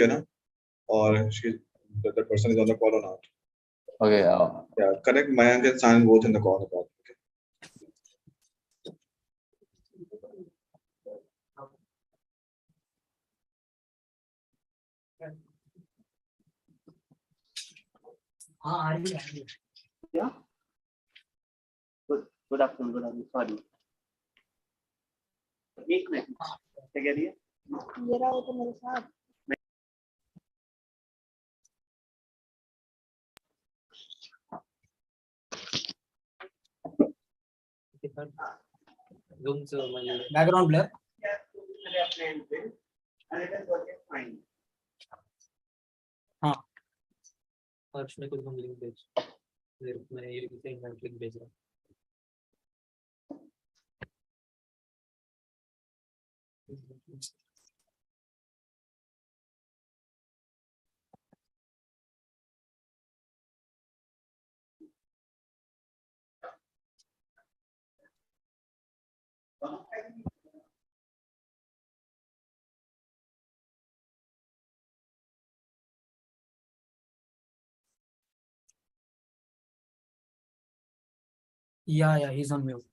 Okay, na? Or the person is on the call or not. Okay. Yeah, connect Mayank and Simon both in the call. Okay. Yeah. Good afternoon. Good afternoon. Sorry. एक minute क्या कह रही है? मेरा वो तो मेरे साथ background blur. हाँ और उसमें कुछ हम लिंक भेज मैं ये लिंक भेज रहा हूँ Yeah, he's on mute.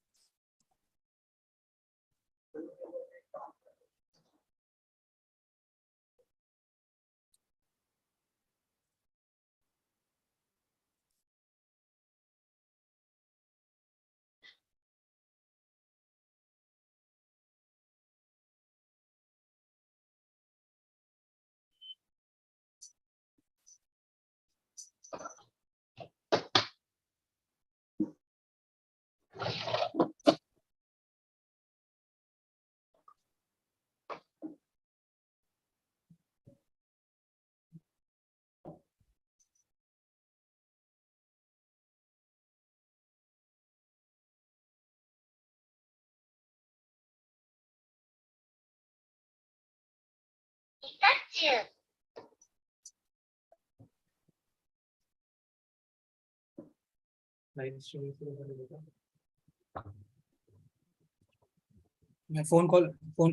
मैं phone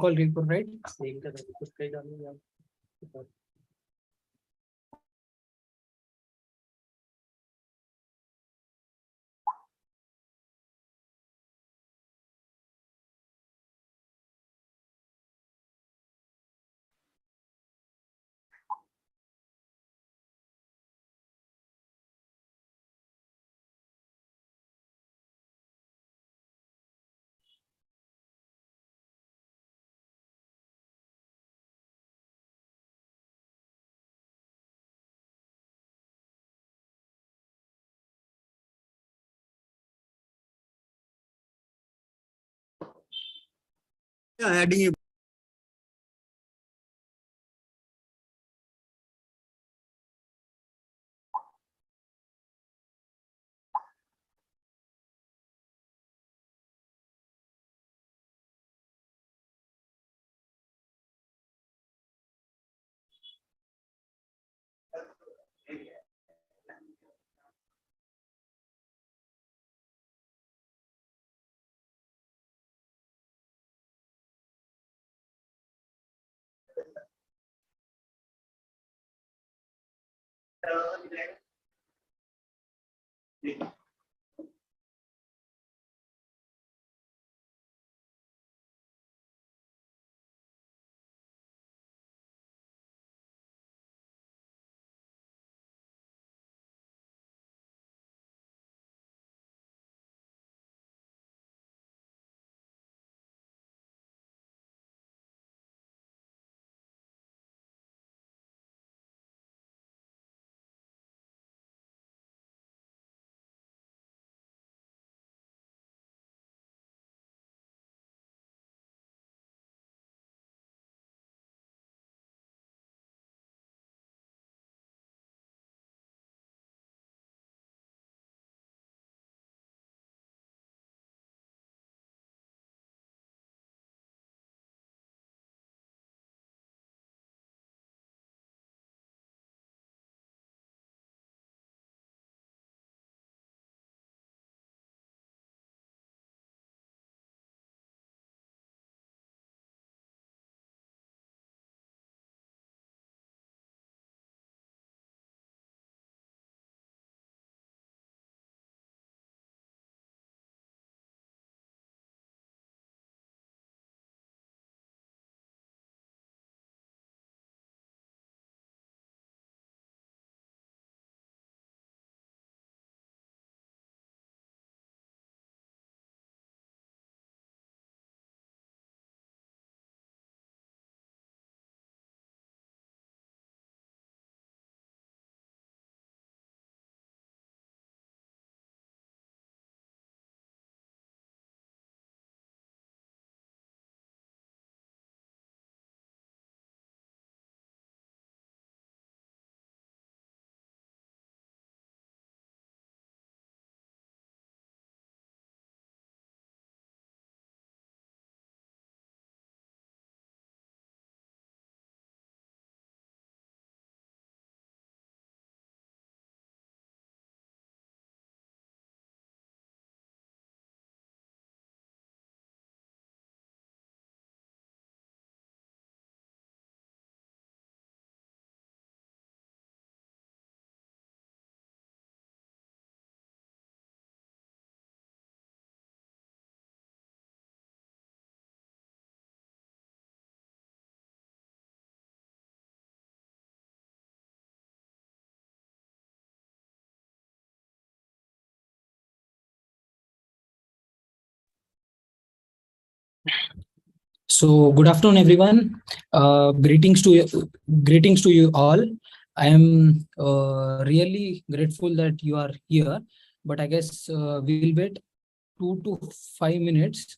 call report right adding So good afternoon, everyone. Greetings to you all. I am really grateful that you are here, but I guess we'll wait 2 to 5 minutes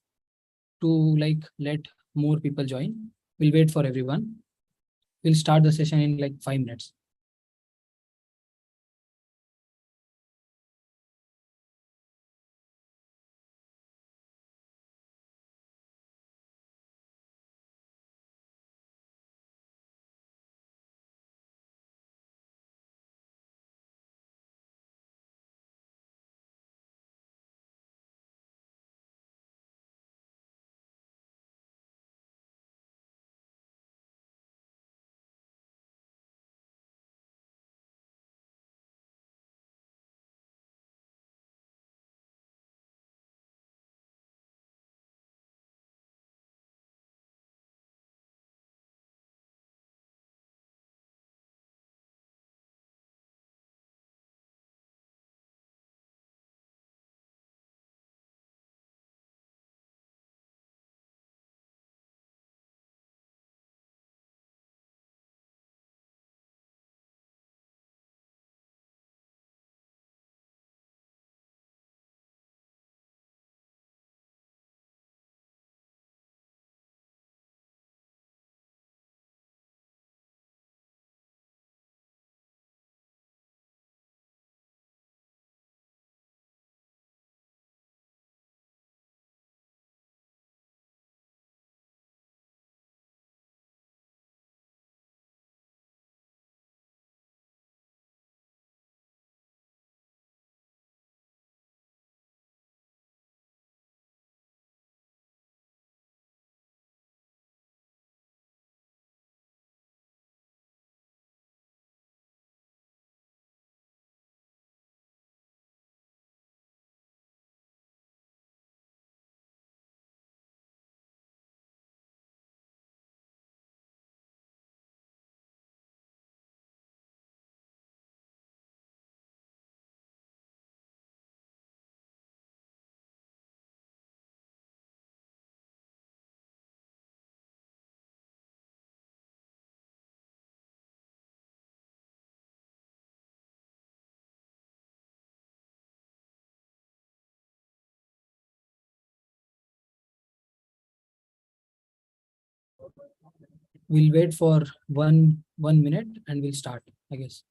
to let more people join. We'll wait for everyone. We'll start the session in 5 minutes. We'll wait for one minute and we'll start, I guess.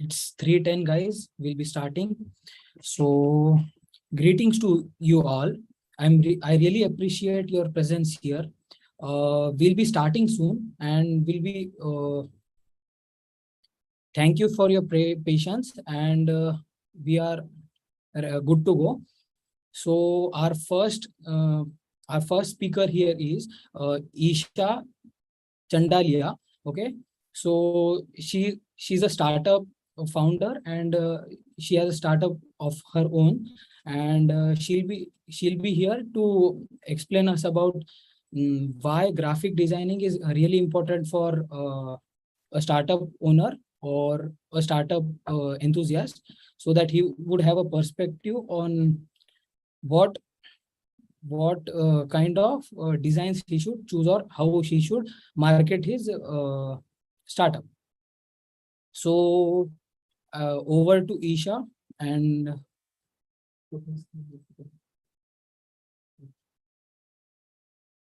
It's 3:10, guys. We'll be starting. So, greetings to you all. I really appreciate your presence here. We'll be starting soon, and we'll be. Thank you for your patience, and we are good to go. So, our first speaker here is Isha Chandalia. Okay, so she's a startup founder, and she has a startup of her own, and she'll be here to explain us about why graphic designing is really important for a startup owner or a startup enthusiast, so that he would have a perspective on what kind of designs he should choose or how he should market his startup. So over to Isha. And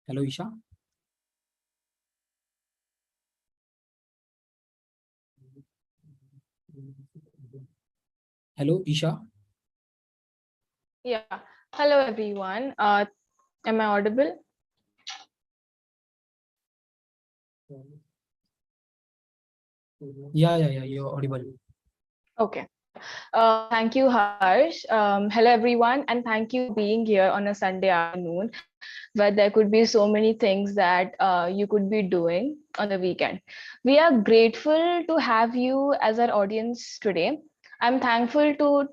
hello, Isha. Hello, Isha. Yeah. Hello, everyone. Am I audible? Yeah, you're audible. Okay. Thank you, Harsh. Hello, everyone, and thank you for being here on a Sunday afternoon, where there could be so many things that you could be doing on the weekend. We are grateful to have you as our audience today. I'm thankful to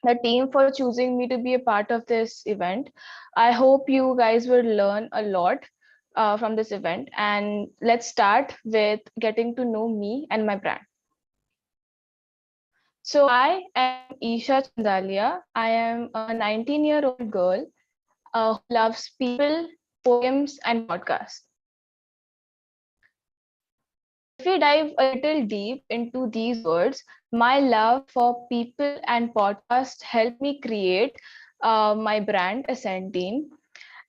the team for choosing me to be a part of this event. I hope you guys will learn a lot from this event. And let's start with getting to know me and my brand. So I am Isha Chandalia. I am a 19-year-old girl who loves people, poems, and podcasts. If we dive a little deep into these words, my love for people and podcasts helped me create my brand, Ascentine.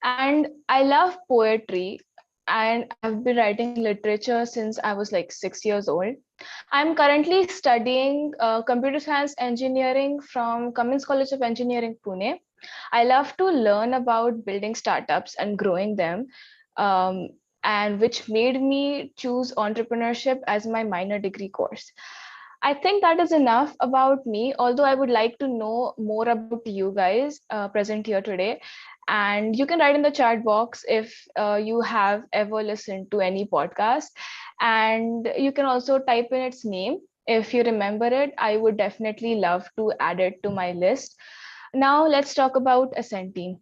And I love poetry, and I've been writing literature since I was like 6 years old. I'm currently studying computer science engineering from Cummins College of Engineering, Pune. I love to learn about building startups and growing them, um, and which made me choose entrepreneurship as my minor degree course. I think that is enough about me, although I would like to know more about you guys present here today. And you can write in the chat box if you have ever listened to any podcast. And you can also type in its name. If you remember it, I would definitely love to add it to my list. Now let's talk about Ascentine.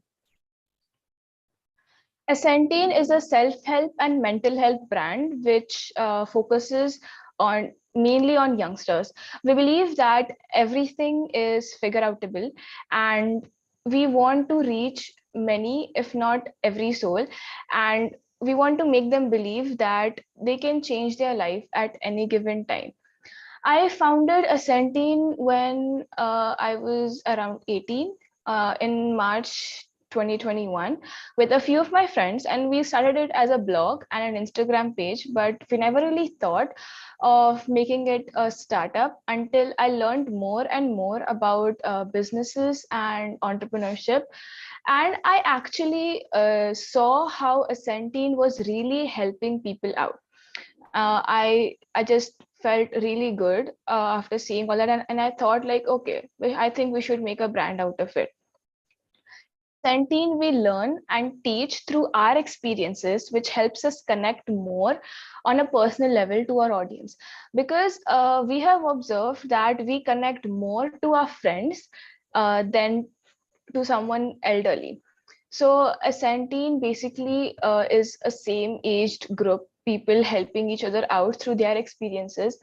Ascentine is a self-help and mental health brand which focuses on mainly on youngsters. We believe that everything is figure outable, and we want to reach many, if not every soul, and we want to make them believe that they can change their life at any given time. I founded Ascentine when I was around 18 in March 2021 with a few of my friends, and we started it as a blog and an Instagram page, but we never really thought of making it a startup until I learned more and more about businesses and entrepreneurship. And I actually saw how Ascentine was really helping people out. I just felt really good after seeing all that, and I thought like, okay, I think we should make a brand out of it. Centene, we learn and teach through our experiences, which helps us connect more on a personal level to our audience. Because we have observed that we connect more to our friends than to someone elderly. So a Centene basically is a same aged group, people helping each other out through their experiences.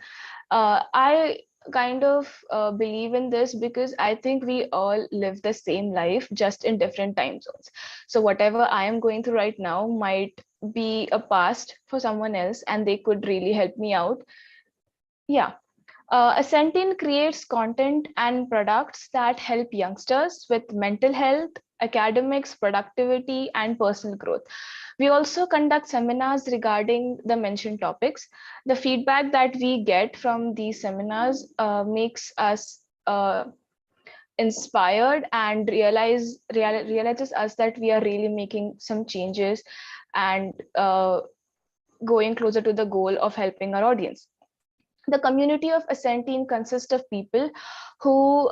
I kind of believe in this because I think we all live the same life, just in different time zones. So whatever I am going through right now might be a past for someone else, and they could really help me out. Yeah. Ascentine creates content and products that help youngsters with mental health, academics, productivity, and personal growth. We also conduct seminars regarding the mentioned topics. The feedback that we get from these seminars makes us inspired and realizes us that we are really making some changes and going closer to the goal of helping our audience. The community of Ascentine consists of people who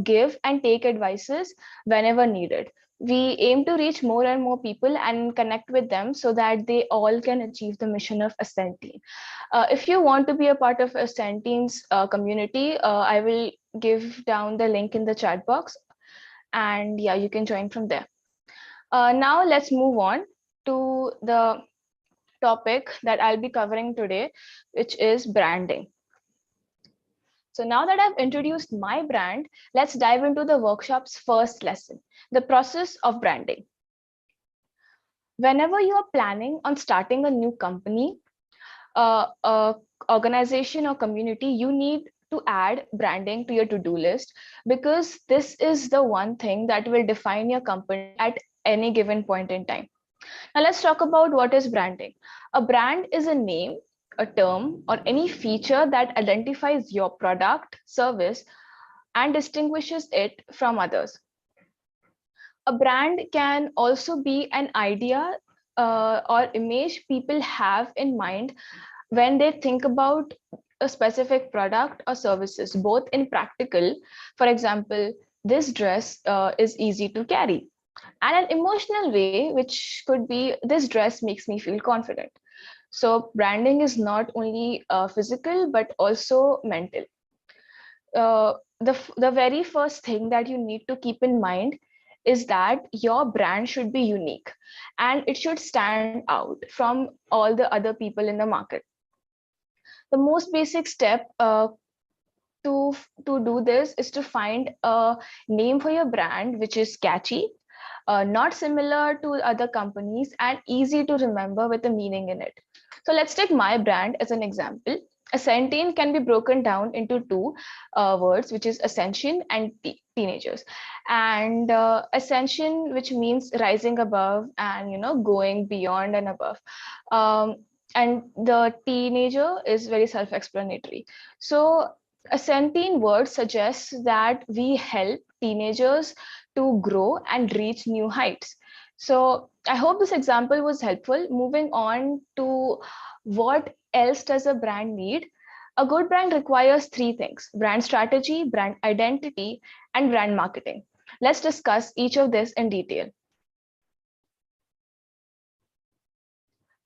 give and take advices whenever needed. We aim to reach more and more people and connect with them so that they all can achieve the mission of Ascentine. If you want to be a part of Ascentine's community, I will give down the link in the chat box, and yeah, you can join from there. Now let's move on to the topic that I'll be covering today, which is branding. So now that I've introduced my brand, let's dive into the workshop's first lesson, the process of branding. Whenever you are planning on starting a new company, organization or community, you need to add branding to your to-do list, because this is the one thing that will define your company at any given point in time. Now let's talk about what is branding. A brand is a name, a term, or any feature that identifies your product, service, and distinguishes it from others. A brand can also be an idea or image people have in mind when they think about a specific product or services, both in practical, for example, this dress is easy to carry, and an emotional way, which could be this dress makes me feel confident. So branding is not only physical, but also mental. The very first thing that you need to keep in mind is that your brand should be unique and it should stand out from all the other people in the market. The most basic step to do this is to find a name for your brand which is catchy, not similar to other companies, and easy to remember with a meaning in it. So let's take my brand as an example. Ascension can be broken down into two words, which is ascension and teenagers. And ascension, which means rising above and going beyond and above. And the teenager is very self-explanatory. So ascension word suggests that we help teenagers to grow and reach new heights. So I hope this example was helpful. Moving on to what else does a brand need? A good brand requires three things: brand strategy, brand identity, and brand marketing. Let's discuss each of this in detail.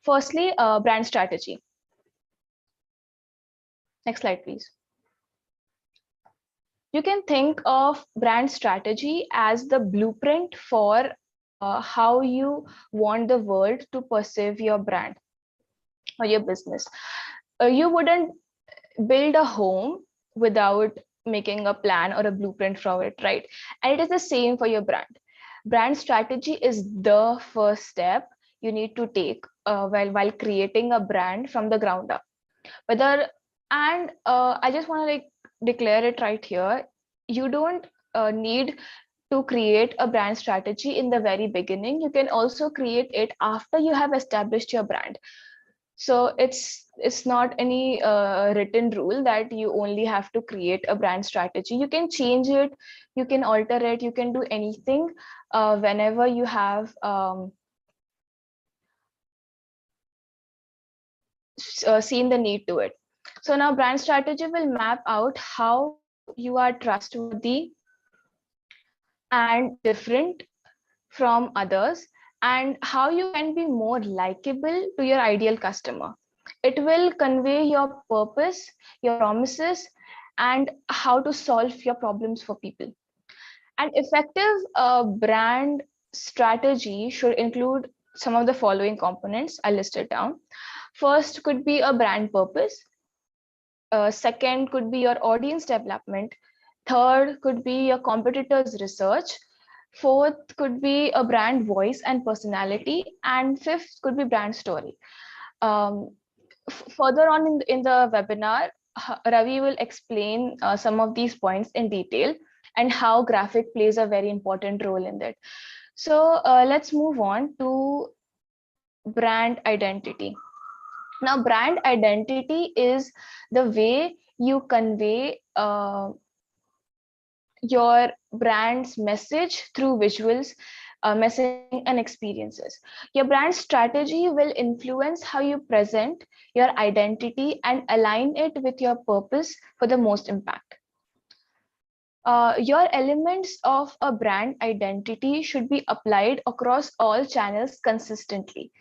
Firstly, brand strategy. Next slide, please. You can think of brand strategy as the blueprint for how you want the world to perceive your brand or your business. You wouldn't build a home without making a plan or a blueprint for it, right? And it is the same for your brand. Brand strategy is the first step you need to take while creating a brand from the ground up. I just want to declare it right here. You don't need to create a brand strategy in the very beginning. You can also create it after you have established your brand. So it's not any written rule that you only have to create a brand strategy. You can change it, you can alter it, you can do anything whenever you have seen the need to it. So now brand strategy will map out how you are trustworthy and different from others, and how you can be more likable to your ideal customer. It will convey your purpose, your promises, and how to solve your problems for people. An effective brand strategy should include some of the following components. I listed down. First could be a brand purpose. Second could be your audience development. Third could be your competitors' research. Fourth could be a brand voice and personality. And fifth could be brand story. Further on in the webinar, Ravi will explain some of these points in detail and how graphic plays a very important role in that. So let's move on to brand identity. Now, brand identity is the way you convey your brand's message through visuals, messaging, and experiences. Your brand strategy will influence how you present your identity and align it with your purpose for the most impact. Your elements of a brand identity should be applied across all channels consistently.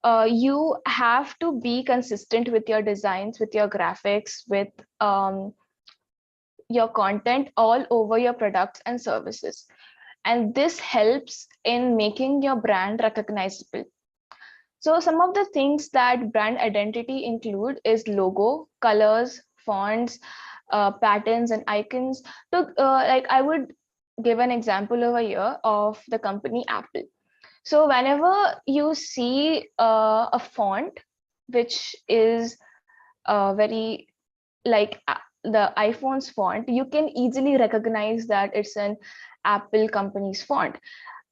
You have to be consistent with your designs, with your graphics, with your content all over your products and services. And this helps in making your brand recognizable. So some of the things that brand identity include is logo, colors, fonts, patterns, and icons. So I would give an example over here of the company Apple. So whenever you see a font which is very like the iPhone's font, you can easily recognize that it's an Apple company's font,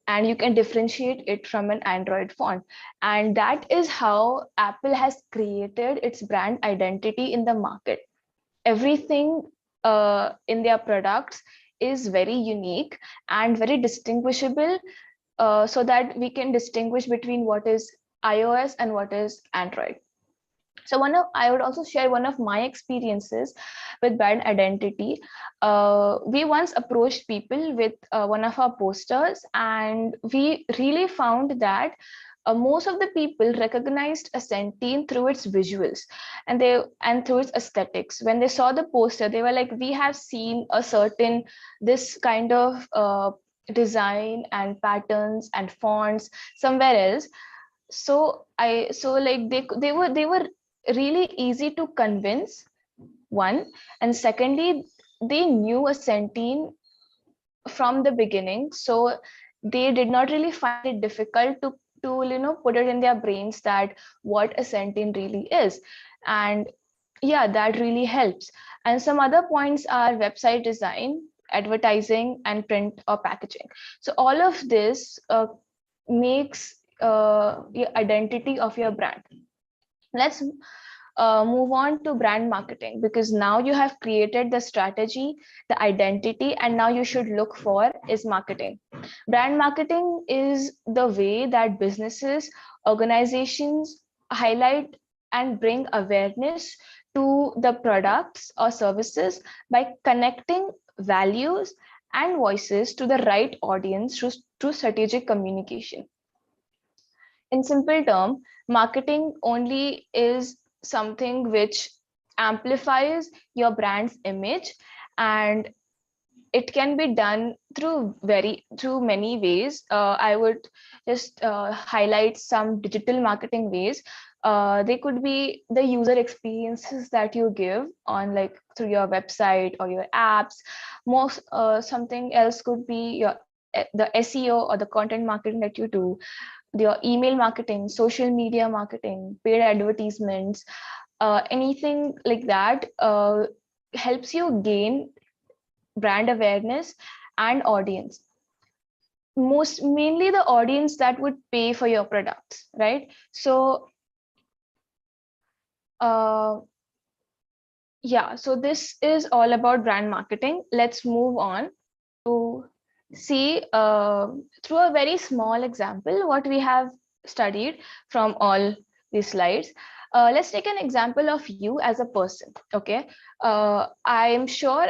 and you can differentiate it from an Android font. And that is how Apple has created its brand identity in the market. Everything in their products is very unique and very distinguishable so that we can distinguish between what is iOS and what is Android. So I would also share one of my experiences with brand identity. We once approached people with one of our posters, and we really found that most of the people recognized a Centene through its visuals and through its aesthetics. When they saw the poster, they were like, we have seen a certain this kind of design and patterns and fonts somewhere else. So like they were really easy to convince, one, and secondly, they knew a Centene from the beginning, so they did not really find it difficult to put it in their brains that what a Centene really is. And yeah, that really helps. And some other points are website design, advertising, and print or packaging. So all of this makes the identity of your brand. Let's move on to brand marketing, because now you have created the strategy, the identity, and now you should look for is marketing. Brand marketing is the way that businesses, organizations highlight and bring awareness to the products or services by connecting values and voices to the right audience through strategic communication. In simple term, marketing only is something which amplifies your brand's image, and it can be done through many ways. I would just highlight some digital marketing ways. They could be the user experiences that you give on, like, through your website or your apps. Most something else could be the SEO or the content marketing that you do, your email marketing, social media marketing, paid advertisements, anything like that helps you gain brand awareness and audience. Mainly the audience that would pay for your products, right? So yeah, so this is all about brand marketing. Let's move on to see through a very small example what we have studied from all these slides. Let's take an example of you as a person. Okay, I'm sure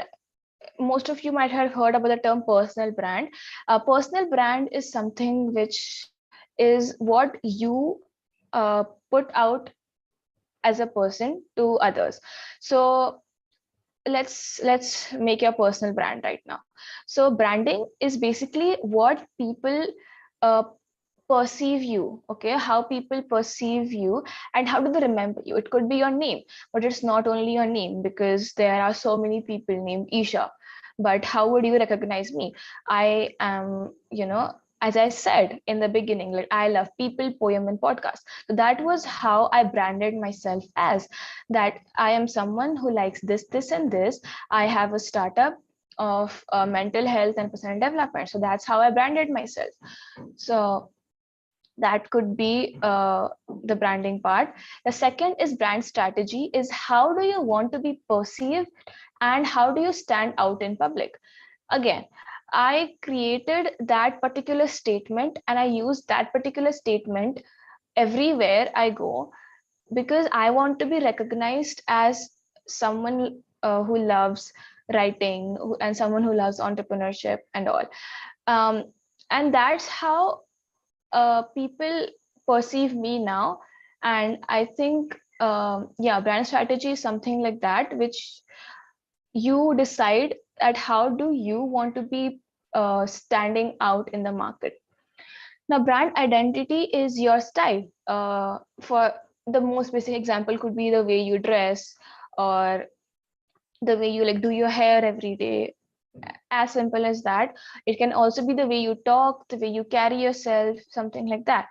most of you might have heard about the term personal brand. Personal brand is something which is what you put out as a person to others. So let's make your personal brand right now. So branding is basically what people uh, perceive you, okay, how people perceive you and how do they remember you. It could be your name, but it's not only your name, because there are so many people named Isha. But how would you recognize me? I am, as I said in the beginning, like, I love people, poem, and podcast. So that was how I branded myself, as that I am someone who likes this and this. I have a startup of mental health and personal development. So that's how I branded myself. So that could be the branding part. The second is brand strategy, is how do you want to be perceived and how do you stand out in public. Again, I created that particular statement and I use that particular statement everywhere I go, because I want to be recognized as someone who loves writing and someone who loves entrepreneurship and all. And that's how people perceive me now. And I think yeah, brand strategy is something like that, which you decide at how do you want to be standing out in the market. Now, brand identity is your style. For the most basic example could be the way you dress, or the way you, like, do your hair every day. As simple as that. It can also be the way you talk, the way you carry yourself, something like that.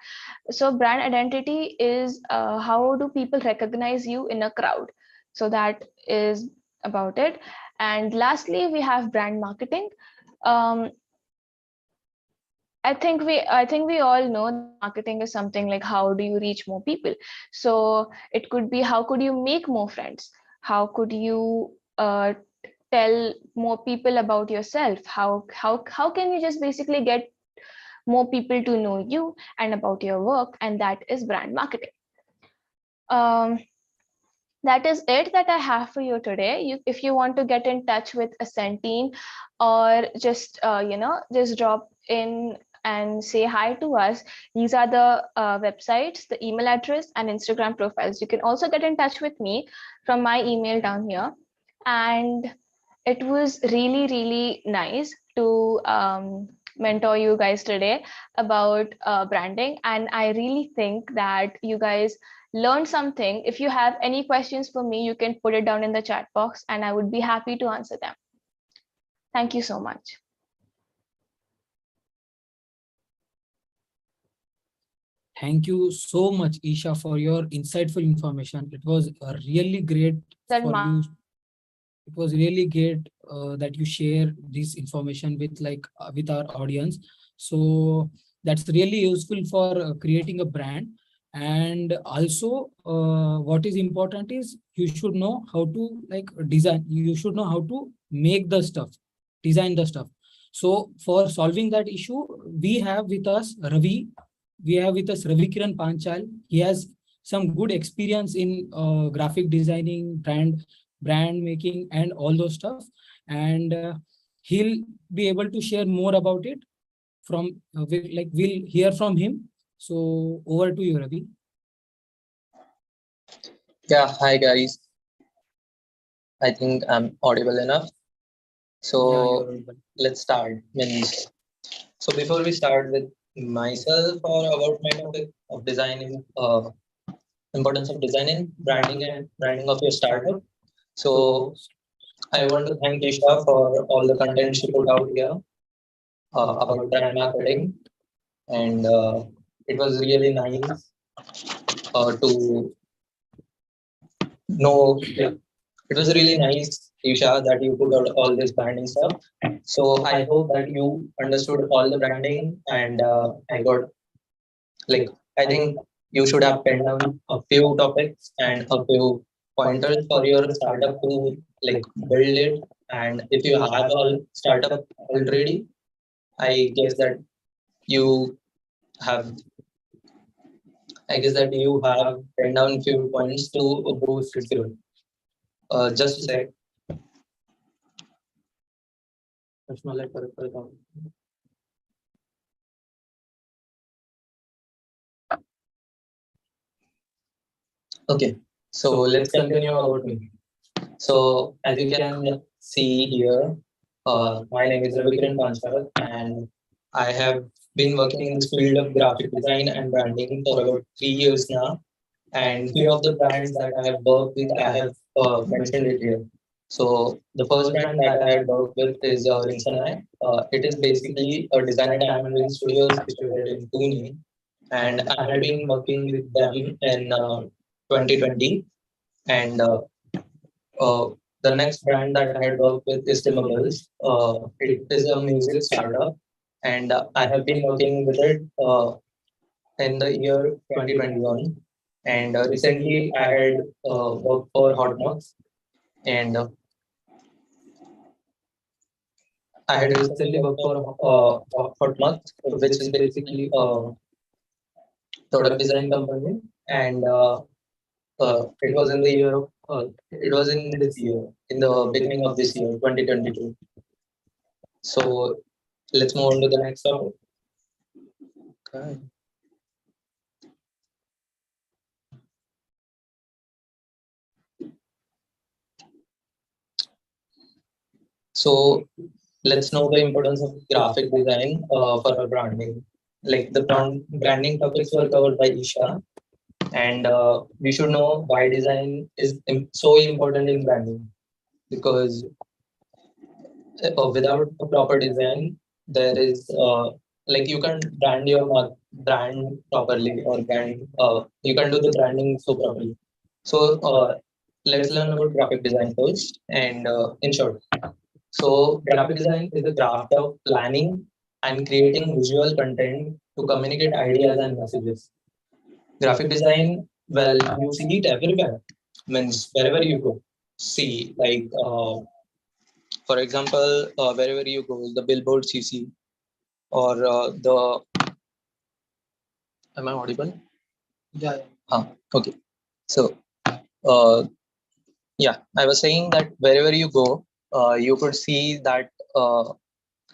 So brand identity is how do people recognize you in a crowd. So that is about it. And lastly, we have brand marketing. I think we all know marketing is something like how do you reach more people. So it could be how could you make more friends, how could you tell more people about yourself, how can you just basically get more people to know you and about your work, and that is brand marketing. That is it that I have for you today. If you want to get in touch with Ascent team, or just just drop in and say hi to us, these are the websites, the email address, and Instagram profiles. You can also get in touch with me from my email down here. And it was really, really nice to mentor you guys today about branding. And I really think that you guys learned something. If you have any questions for me, you can put it down in the chat box and I would be happy to answer them. Thank you so much. Thank you so much, Isha, for your insightful information. It was really great for you. It was really great that you share this information with with our audience. So that's really useful for creating a brand. And also, what is important is you should know how to design. You should know how to make the stuff, design the stuff. So for solving that issue, we have with us Ravi. We have with us Ravi Kiran Panchal. He has some good experience in graphic designing, brand making, and all those stuff. And he'll be able to share more about it from we'll hear from him. So over to you, Ravi. Yeah, hi guys. I think I'm audible enough. So let's start. So before we start with myself or about my topic of designing, importance of designing, branding and branding of your startup. So I want to thank Isha for all the content she put out here about brand marketing, and it was really nice to know. It was really nice, Isha, that you put out all this branding stuff. So I hope that you understood all the branding, and I got I think you should have penned down a few topics and a few pointers for your startup to build it. And if you have a startup already, I guess that you have penned down few points to boost its growth. Just a sec. Okay, so let's continue about me. So as you can see here, my name is Ravi Kiran Panchal, and I have been working in this field of graphic design and branding for about 3 years now. And few of the brands that I have worked with, I have mentioned it here. So the first brand that I had worked with is Rinsanai. It is basically a design and animating studio situated in Pune, and I had been working with them in 2020. And the next brand that I had worked with is Timberwolves. It is a music startup, and I have been working with it in the year 2021. And recently, I had worked for Hot Knots, and I had recently worked for Hot Knots, which is basically a product design company, and it was in the year of it was in this year, in the beginning of this year, 2022. So let's move on to the next topic. Okay. So let's know the importance of graphic design for our branding. Like the branding topics were covered by Isha, and we should know why design is so important in branding, because without a proper design, there is you can brand your brand properly, or you can do the branding so properly. So let's learn about graphic design first, and in short. So graphic design is the craft of planning and creating visual content to communicate ideas and messages. Graphic design, well, you see it everywhere. Means wherever you go. See, for example, wherever you go, the billboards you see, or the Am I audible? Yeah. Okay. So, yeah, I was saying that wherever you go, you could see that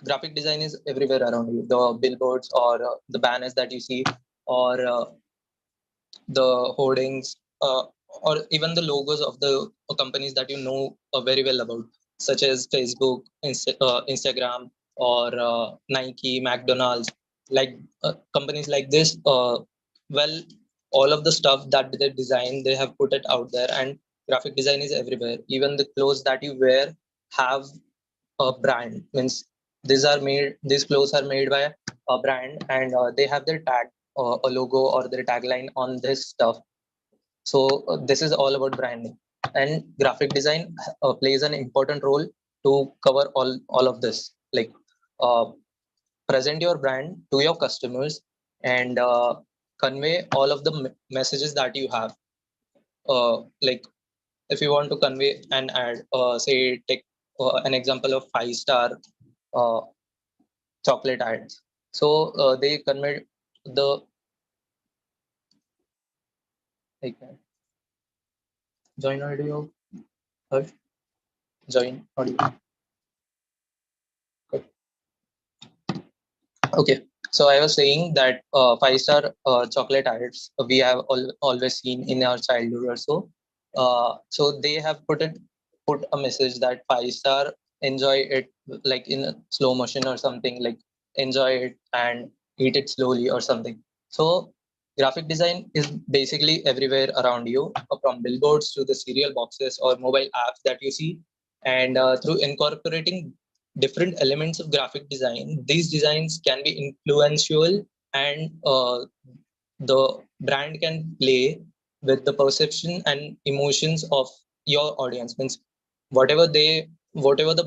graphic design is everywhere around you. The billboards or the banners that you see, or the hoardings, or even the logos of the companies that you know very well about, such as Facebook, Instagram, or Nike, McDonald's, like companies like this. Well, all of the stuff that they design, they have put it out there, and graphic design is everywhere. Even the clothes that you wear have a brand. Means these clothes are made by a brand, and they have their tag, a logo or their tagline on this stuff. So this is all about branding, and graphic design plays an important role to cover all of this. Like uh, present your brand to your customers, and convey all of the messages that you have. Like if you want to convey an ad, say take an example of 5-star uh, chocolate ads. So they convey the like join audio, Harsh? Join audio. Okay, so I was saying that 5-star chocolate ads we have always seen in our childhood or so. So they have put a message that 5-star, enjoy it like in a slow motion or something, like enjoy it and eat it slowly or something. So graphic design is basically everywhere around you, from billboards to the cereal boxes or mobile apps that you see, and through incorporating different elements of graphic design, these designs can be influential, and the brand can play with the perception and emotions of your audience. Means whatever the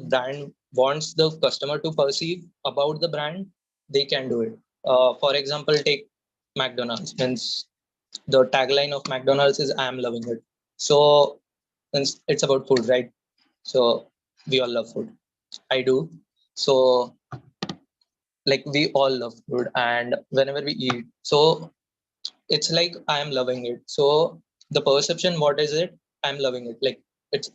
brand wants the customer to perceive about the brand, they can do it. For example, take McDonald's. Means the tagline of McDonald's is "I am loving it." So it's about food, right? So we all love food. I do. So like we all love food, and whenever we eat, so it's like I am loving it. So the perception, what is it? I'm loving it. Like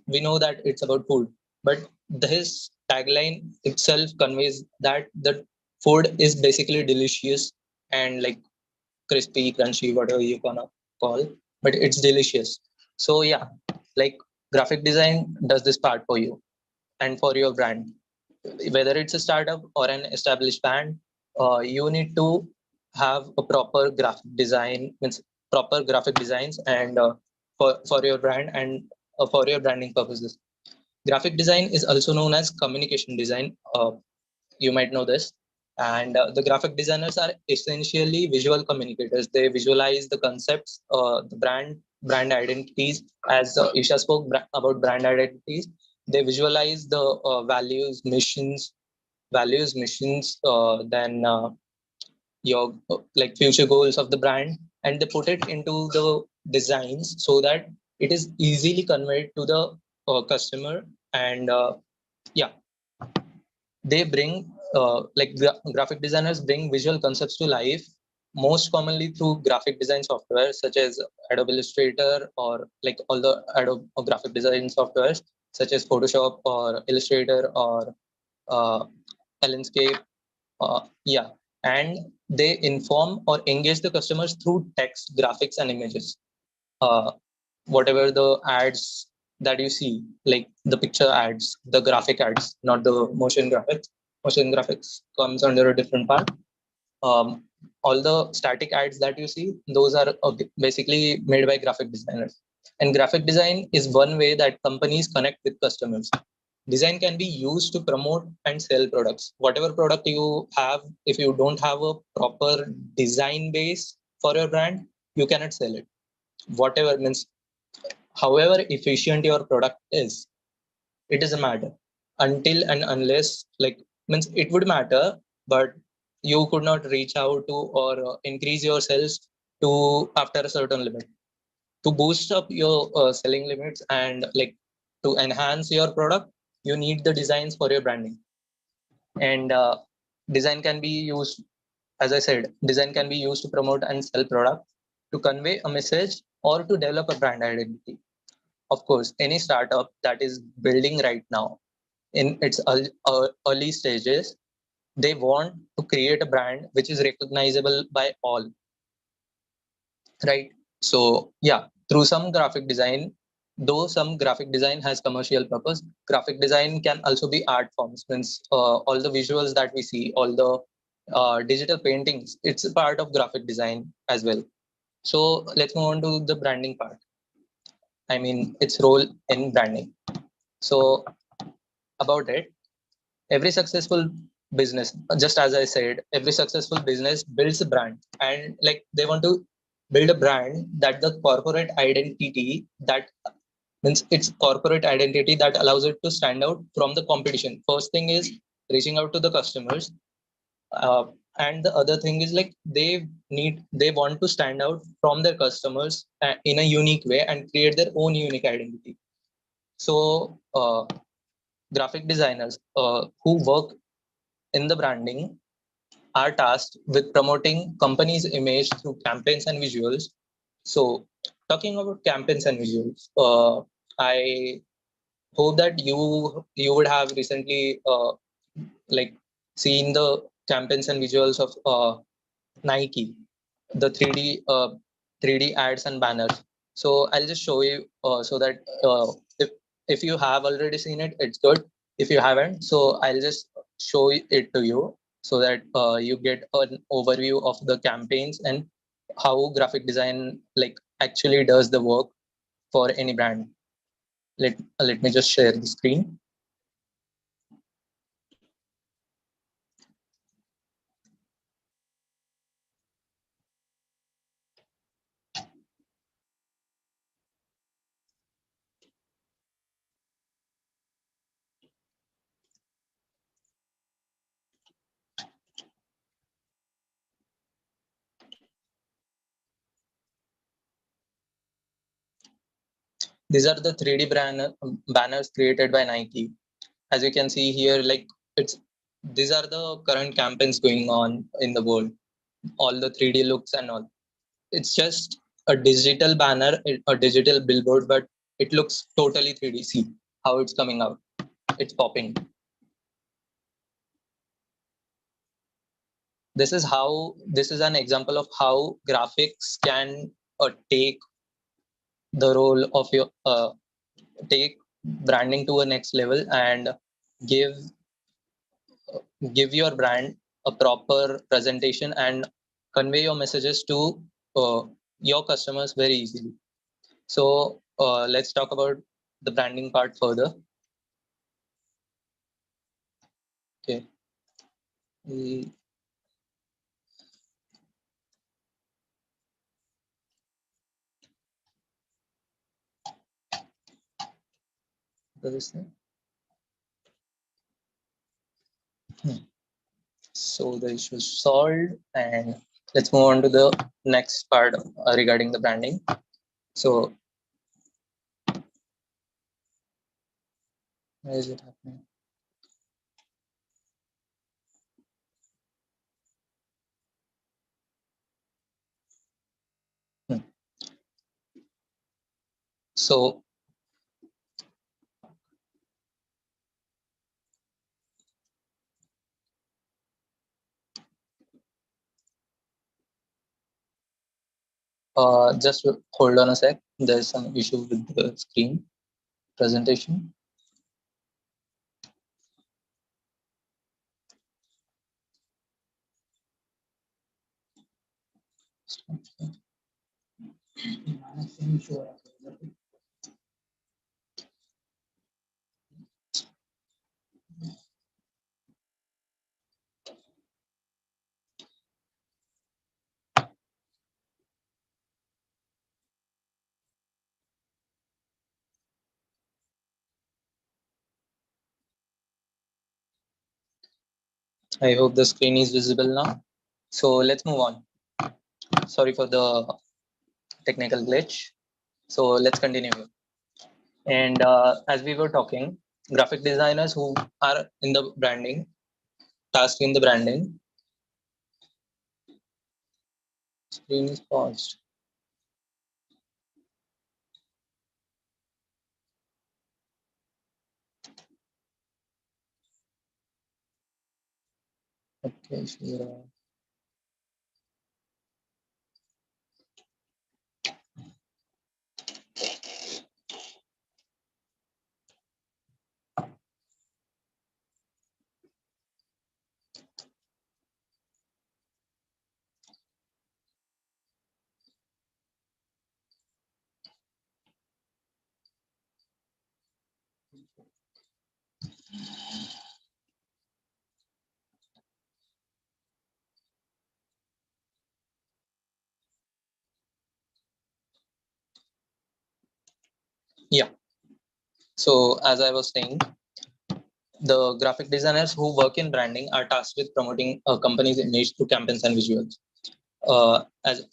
we know that it's about food, but his tagline itself conveys that the food is basically delicious and like crispy, crunchy, whatever you gonna call, but it's delicious. So yeah, like graphic design does this part for you and for your brand. Whether it's a startup or an established brand, you need to have a proper graphic design, means proper graphic designs, and for your brand and for your branding purposes. Graphic design is also known as communication design. You might know this. And the graphic designers are essentially visual communicators. They visualize the concepts, the brand identities. As Isha spoke about brand identities, they visualize the values, missions, then your like future goals of the brand, and they put it into the designs so that it is easily conveyed to the customer. And yeah, they bring graphic designers bring visual concepts to life, most commonly through graphic design software such as Adobe Illustrator, or like all the Adobe graphic design softwares such as Photoshop or Illustrator or uh, Landscape. Yeah, and they inform or engage the customers through text, graphics, and images. Uh, Whatever the ads that you see, like the picture ads, the graphic ads, not the motion graphics. Motion graphics comes under a different part. Um, all the static ads that you see, those are basically made by graphic designers. And graphic design is one way that companies connect with customers. Design can be used to promote and sell products. Whatever product you have, if you don't have a proper design base for your brand, you cannot sell it. Whatever means, however efficient your product is, it doesn't matter until and unless, like, means it would matter, but you could not reach out to or increase your sales to after a certain limit. To boost up your selling limits and like to enhance your product, you need the designs for your branding. And design can be used as I said, design can be used to promote and sell product, to convey a message, or to develop a brand identity. Of course, any startup that is building right now in its early stages, they want to create a brand which is recognizable by all, right? So yeah, through some graphic design, though some graphic design has commercial purpose, graphic design can also be art forms. Means all the visuals that we see, all the digital paintings, it's a part of graphic design as well. So let's move on to the branding part. I mean, its role in branding. So about it, every successful business, just as I said, every successful business builds a brand, and like they want to build a brand that the corporate identity that means it's corporate identity that allows it to stand out from the competition. First thing is reaching out to the customers, uh, and the other thing is like they want to stand out from their customers in a unique way and create their own unique identity. So graphic designers who work in the branding are tasked with promoting company's image through campaigns and visuals. So talking about campaigns and visuals, I hope that you would have recently like seen the campaigns and visuals of Nike, the 3D ads and banners. So I'll just show you so that if you have already seen it, it's good. If you haven't, so I'll just show it to you so that you get an overview of the campaigns and how graphic design like actually does the work for any brand. Let me just share the screen. These are the 3D banners created by Nike. As you can see here, like these are the current campaigns going on in the world. All the 3D looks and all. It's just a digital banner, a digital billboard, but it looks totally 3D. See how it's coming out. It's popping. This is an example of how graphics can take the role of your take branding to a next level and give your brand a proper presentation and convey your messages to your customers very easily. So let's talk about the branding part further. Okay. So the issue is solved, and let's move on to the next part regarding the branding. So where is it happening? So just hold on a sec. There's some issue with the screen presentation. I hope the screen is visible now. So let's move on. Sorry for the technical glitch. So let's continue. And as we were talking, graphic designers who are in the branding, tasked in the branding, Screen is paused. Okay, sure. Yeah. So as I was saying, the graphic designers who work in branding are tasked with promoting a company's image through campaigns and visuals. As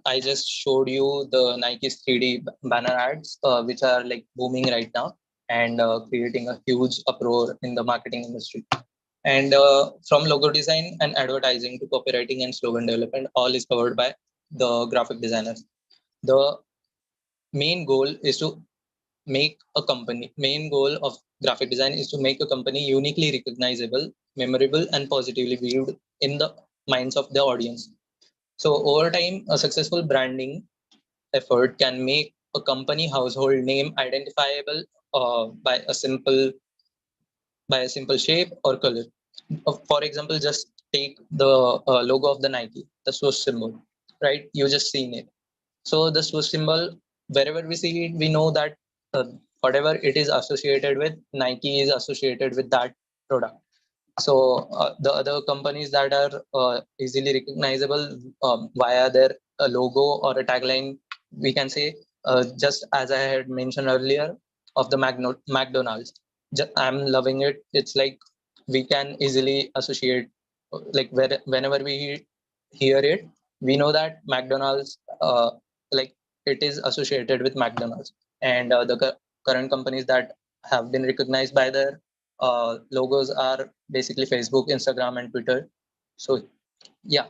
I just showed you the Nike's 3D banner ads, which are like booming right now and creating a huge uproar in the marketing industry. And from logo design and advertising to copywriting and slogan development, all is covered by the graphic designers. The main goal is to make a company, main goal of graphic design is to make a company uniquely recognizable, memorable, and positively viewed in the minds of the audience. So over time, a successful branding effort can make a company household name identifiable by a simple shape or color. For example, just take the logo of the Nike, the swoosh symbol, right? You just seen it. So the swoosh symbol, wherever we see it, we know that whatever it is associated with, Nike is associated with that product. So the other companies that are easily recognizable via their logo or a tagline, we can say, just as I had mentioned earlier, of the McDonald's. I'm loving it. It's like we can easily associate, like whenever we hear it, we know that McDonald's, like it is associated with McDonald's, and current companies that have been recognized by their logos are basically Facebook, Instagram, and Twitter. So yeah,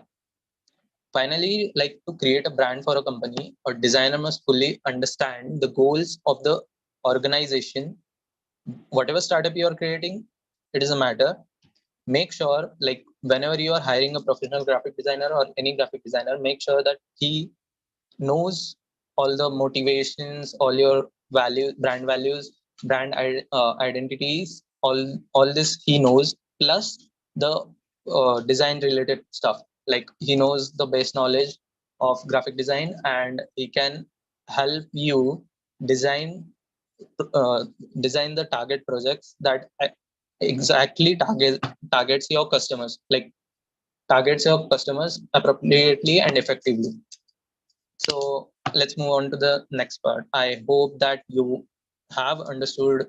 finally, like to create a brand for a company, a designer must fully understand the goals of the organization. Whatever startup you are creating, it doesn't matter. Make sure, like whenever you are hiring a professional graphic designer or any graphic designer, make sure that he knows all the motivations, all your brand values, identities, all this he knows, plus the design related stuff. Like he knows the base knowledge of graphic design, and he can help you design design the target projects that exactly targets your customers, like targets your customers appropriately and effectively. So let's move on to the next part. I hope that you have understood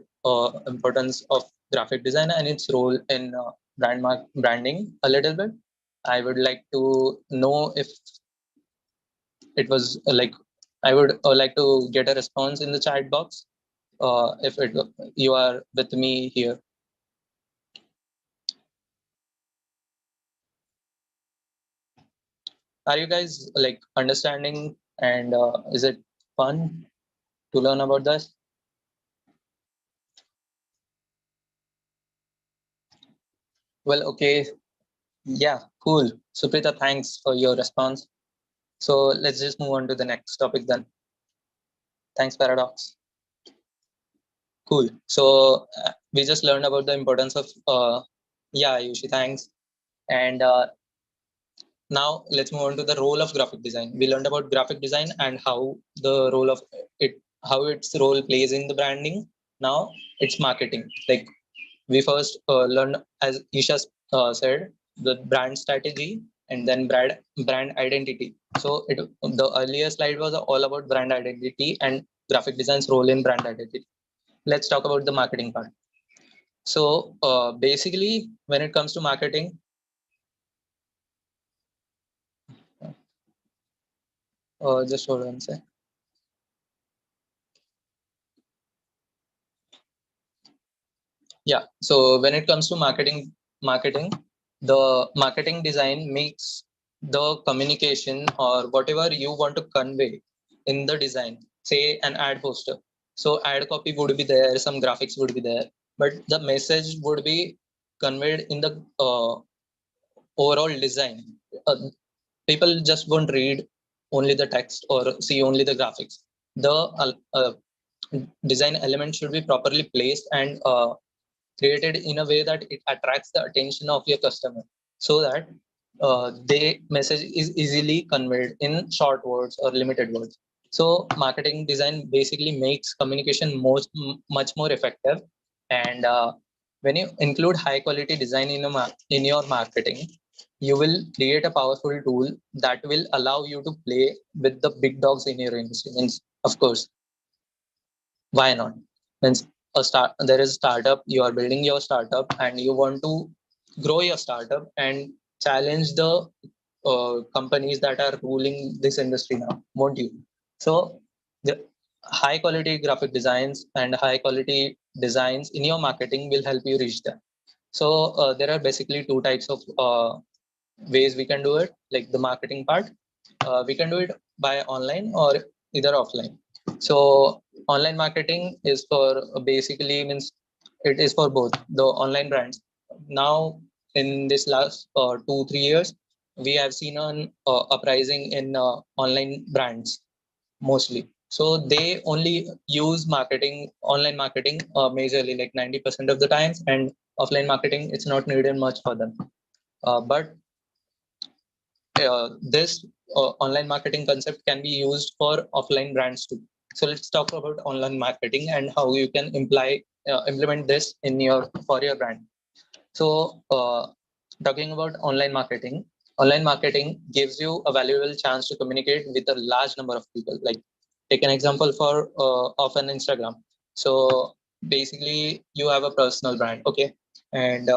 importance of graphic design and its role in branding a little bit. I would like to know if it was like I would like to get a response in the chat box if you are with me here. Are you guys like understanding, and is it fun to learn about this? Well, okay. Yeah, cool. Suprita, thanks for your response. So let's just move on to the next topic then. Thanks, Paradox. Cool. So we just learned about the importance of, yeah, Yushi, thanks. And now let's move on to the role of graphic design. We learned about graphic design and how the role of it, how its role plays in the branding. Now it's marketing. Like we first learned, as Isha said, the brand strategy and then brand identity. So the earlier slide was all about brand identity and graphic design's role in brand identity. Let's talk about the marketing part. So basically, when it comes to marketing, just hold on a sec. Yeah. So when it comes to marketing, the marketing design makes the communication or whatever you want to convey in the design, say an ad poster. So ad copy would be there, some graphics would be there, but the message would be conveyed in the overall design. People just won't read only the text or see only the graphics. The design element should be properly placed and created in a way that it attracts the attention of your customer, so that the message is easily conveyed in short words or limited words. So marketing design basically makes communication much more effective. And when you include high quality design in your marketing, you will create a powerful tool that will allow you to play with the big dogs in your industry. Means, of course, why not? Means there is a startup, you are building your startup and you want to grow your startup and challenge the companies that are ruling this industry now, won't you? So the high quality graphic designs and high quality designs in your marketing will help you reach that. So there are basically two types of ways we can do it, like the marketing part. We can do it by online or either offline. So online marketing is for basically means it is for both the online brands. Now in this last 2-3 years, we have seen an uprising in online brands mostly. So they only use online marketing majorly, like 90% of the times, and offline marketing it's not needed much for them. But this online marketing concept can be used for offline brands too. So let's talk about online marketing and how you can implement this in for your brand. So talking about online marketing gives you a valuable chance to communicate with a large number of people. Like take an example of an Instagram. So basically you have a personal brand, okay, and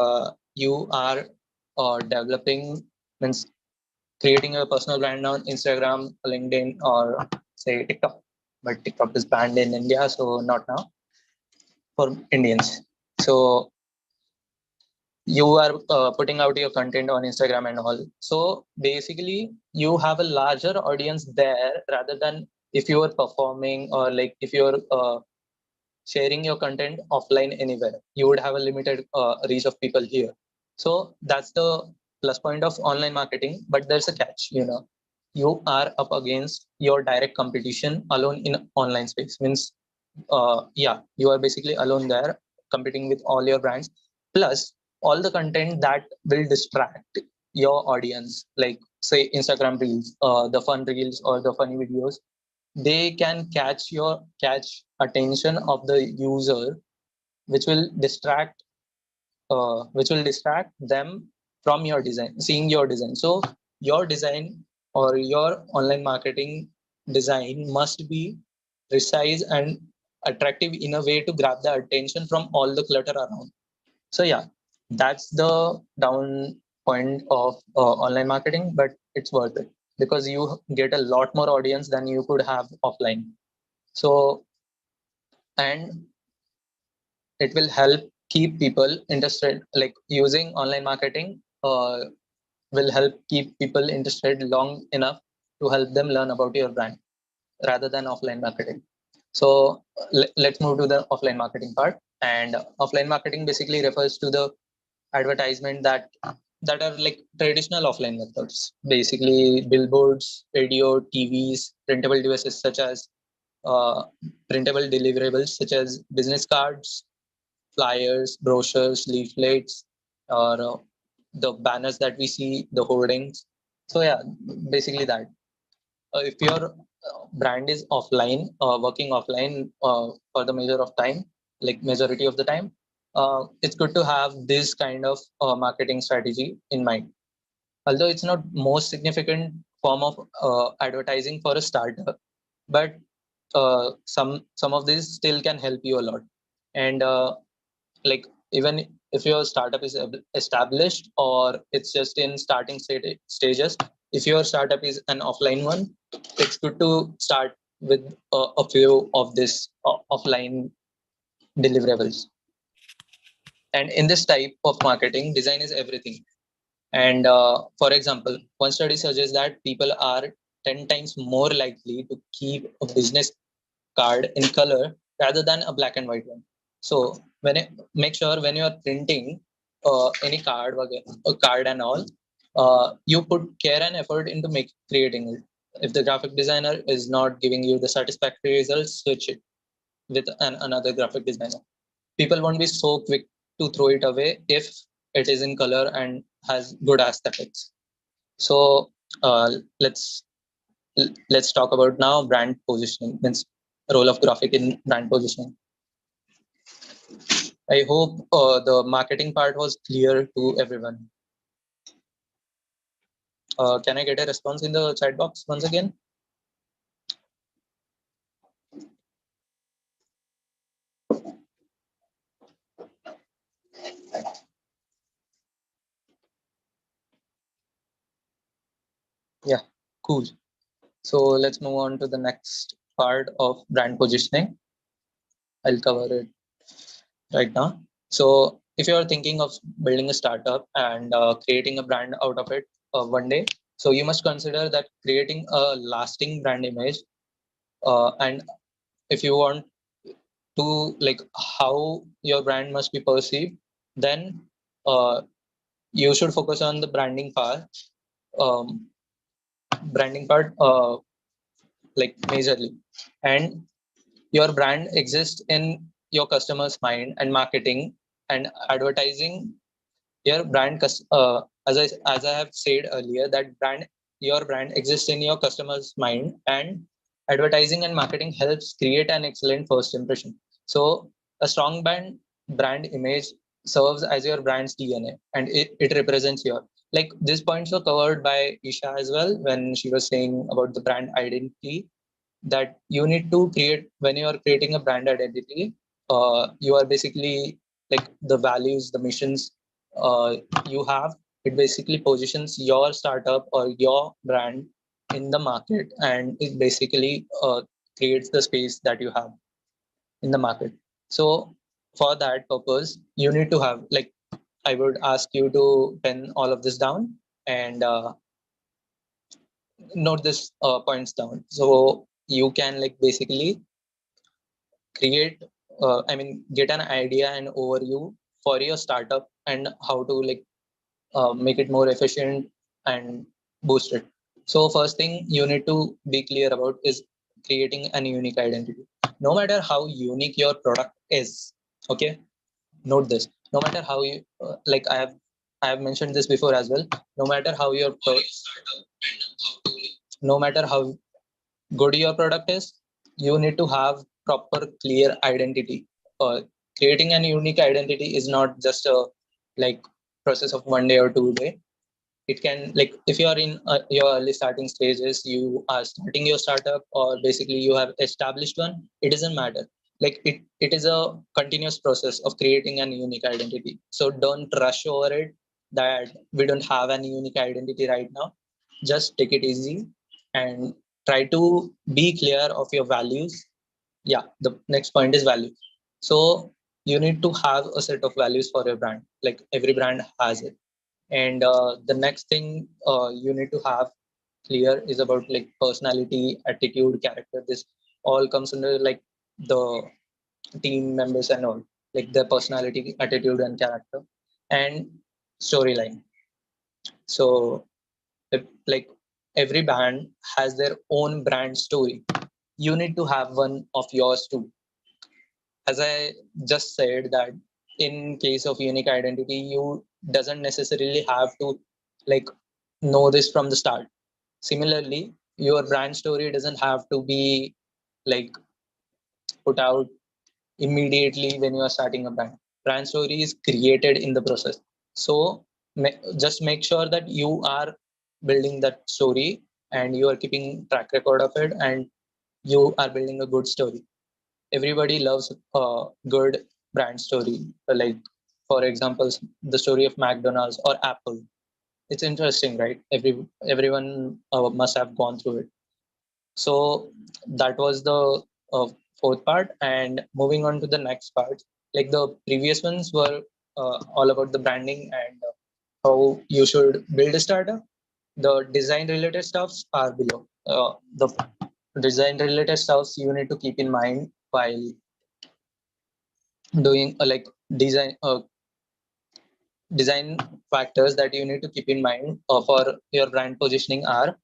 you are developing means creating a personal brand on Instagram, LinkedIn, or say TikTok. But TikTok is banned in India, so not now for Indians. So you are putting out your content on Instagram and all. So basically, you have a larger audience there rather than if you are performing or like if you're sharing your content offline anywhere. You would have a limited reach of people here. So that's the plus point of online marketing. But there's a catch, you are up against your direct competition alone in online space. Means, you are basically alone there competing with all your brands. Plus, all the content that will distract your audience, like say Instagram reels, the fun reels or the funny videos, they can catch attention of the user, which will distract them from your design, seeing your design. So your design or your online marketing design must be precise and attractive in a way to grab the attention from all the clutter around. So yeah, that's the down point of online marketing, but it's worth it because you get a lot more audience than you could have offline. So, and it will help keep people interested, like using online marketing will help keep people interested long enough to help them learn about your brand rather than offline marketing. So let's move to the offline marketing part. And offline marketing basically refers to the advertisement that are like traditional offline methods, basically billboards, radio, TVs, printable devices such as uh, printable deliverables such as business cards, flyers, brochures, leaflets, or the banners that we see, the hoardings. So yeah, basically that. If your brand is offline, working offline for the measure of time, like majority of the time, it's good to have this kind of marketing strategy in mind. Although it's not most significant form of advertising for a startup, but some of these still can help you a lot. And like even if your startup is established or it's just in starting stages, if your startup is an offline one, it's good to start with a few of this offline deliverables. And in this type of marketing, design is everything. And for example, one study suggests that people are 10 times more likely to keep a business card in color rather than a black and white one. So make sure when you are printing any card, a card and all, you put care and effort into creating it. If the graphic designer is not giving you the satisfactory results, switch it with another graphic designer. People won't be so quick to throw it away if it is in color and has good aesthetics. So uh, let's let's talk about now brand positioning, means role of graphic in brand positioning. I hope the marketing part was clear to everyone. Can I get a response in the chat box once again? Yeah, cool. So let's move on to the next part of brand positioning. I'll cover it right now. So if you are thinking of building a startup and creating a brand out of it one day, so you must consider that creating a lasting brand image, and if you want to like how your brand must be perceived, then uh, you should focus on the um, branding part like majorly. And your brand exists in your customers mind, and marketing and advertising your brand as I have said earlier, that your brand exists in your customers mind, and advertising and marketing helps create an excellent first impression. So a strong brand image serves as your brand's DNA, and it represents your, like these points were covered by Isha as well when she was saying about the brand identity, that you need to create when you are creating a brand identity. You are basically like the values, the missions uh, you have. It basically positions your startup or your brand in the market, and it basically creates the space that you have in the market. So for that purpose, you need to have, like, I would ask you to pen all of this down and note this points down, so you can like basically create get an idea and overview for your startup and how to like make it more efficient and boost it. So first thing you need to be clear about is creating an unique identity. No matter how unique your product is, okay, note this, no matter how you I have mentioned this before as well, no matter how no matter how good your product is, you need to have proper clear identity. Creating an unique identity is not just a like process of one day or 2 day. It can, like, if you are in your early starting stages, you are starting your startup, or basically you have established one, it doesn't matter. Like it is a continuous process of creating an unique identity. So don't rush over it that we don't have any unique identity right now. Just take it easy and try to be clear of your values. Yeah, the next point is value. So you need to have a set of values for your brand, like every brand has it. And the next thing you need to have clear is about like personality, attitude, character. This all comes under like the team members and all, like their personality, attitude and character, and storyline. So if, like, every band has their own brand story, you need to have one of yours too. As I just said, that in case of unique identity, you doesn't necessarily have to like know this from the start. Similarly, your brand story doesn't have to be like put out immediately when you are starting a brand. Brand story is created in the process. So just make sure that you are building that story and you are keeping track record of it, and you are building a good story. Everybody loves a good brand story. Like, for example, the story of McDonald's or Apple. It's interesting, right? Everyone must have gone through it. So that was the uh, fourth part. And moving on to the next part, like the previous ones were all about the branding and how you should build a startup. The design related stuffs are below. The design related stuffs you need to keep in mind while doing like design factors that you need to keep in mind for your brand positioning are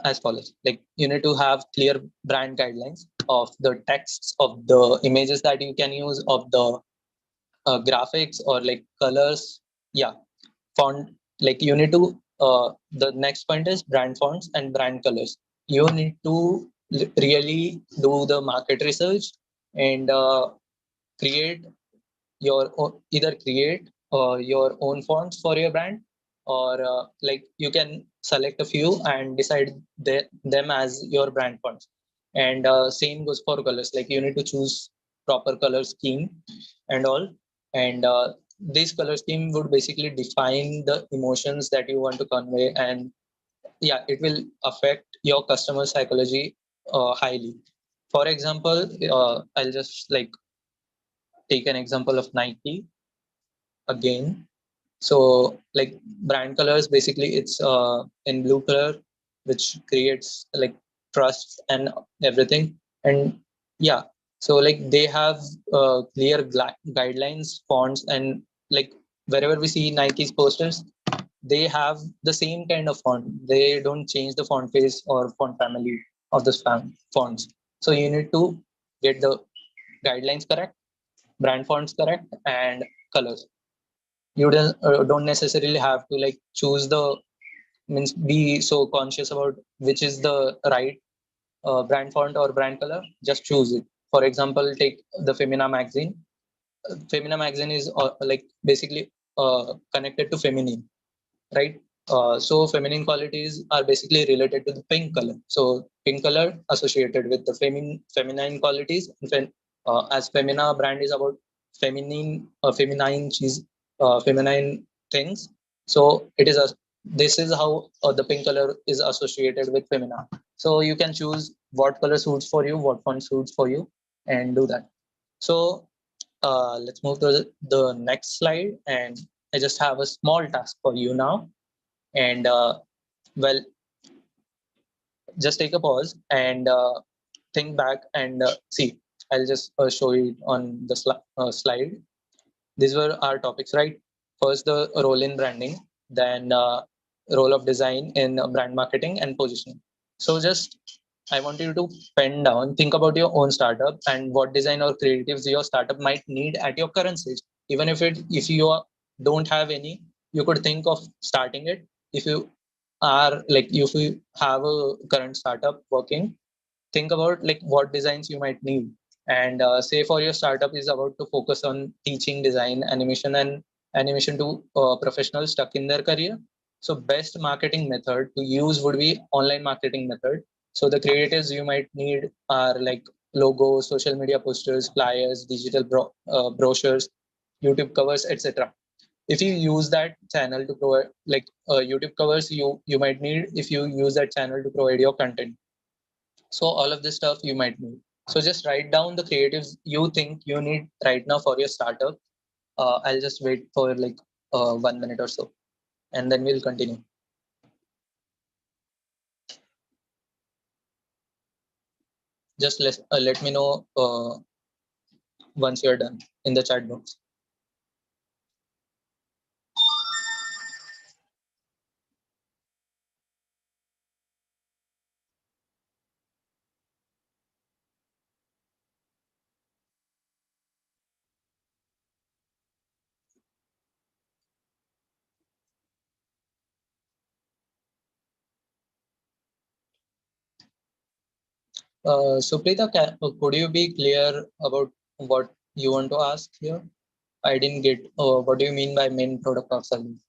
as follows. Like you need to have clear brand guidelines of the texts, of the images that you can use, of the graphics or like colors. Yeah, font. Like you need to. The next point is brand fonts and brand colors. You need to really do the market research and create either create your own fonts for your brand, or like you can select a few and decide them as your brand fonts. And same goes for colors. Like you need to choose proper color scheme and all. And this color scheme would basically define the emotions that you want to convey, and yeah, it will affect your customer psychology highly. For example, I'll just like take an example of Nike again. So like brand colors, basically it's in blue color, which creates like trust and everything. And yeah, so like they have clear guidelines, fonts, and like wherever we see Nike's posters, they have the same kind of font. They don't change the font face or font family of the fonts. So you need to get the guidelines correct, brand fonts correct, and colors. You don't necessarily have to like choose the means be so conscious about which is the right brand font or brand color. Just choose it. For example, take the Femina magazine. Femina magazine is like basically connected to feminine, right? So feminine qualities are basically related to the pink color. So pink color associated with the feminine qualities. As Femina brand is about feminine things. So it is this is how the pink color is associated with Femina. So you can choose what color suits for you, what font suits for you, and do that. So let's move to the next slide, and I just have a small task for you now. And well, just take a pause and think back and see. I'll just show you on the slide. These were our topics, right? First, the role in branding, then role of design in brand marketing and positioning. So just I want you to pen down, think about your own startup and what design or creatives your startup might need at your current stage. Even if you don't have any, you could think of starting it. If you are like if you have a current startup working, think about like what designs you might need. And say for your startup is about to focus on teaching design, animation to professionals stuck in their career. So best marketing method to use would be online marketing method. So the creatives you might need are like logos, social media posters, flyers, digital brochures, YouTube covers, etc. If you use that channel to provide like YouTube covers, you might need if you use that channel to provide your content. So all of this stuff you might need. So just write down the creatives you think you need right now for your startup. I'll just wait for like 1 minute or so, and then we'll continue. Just let me know once you're done in the chat box. So Preeta, could you be clear about what you want to ask here? I didn't get what do you mean by main product or service?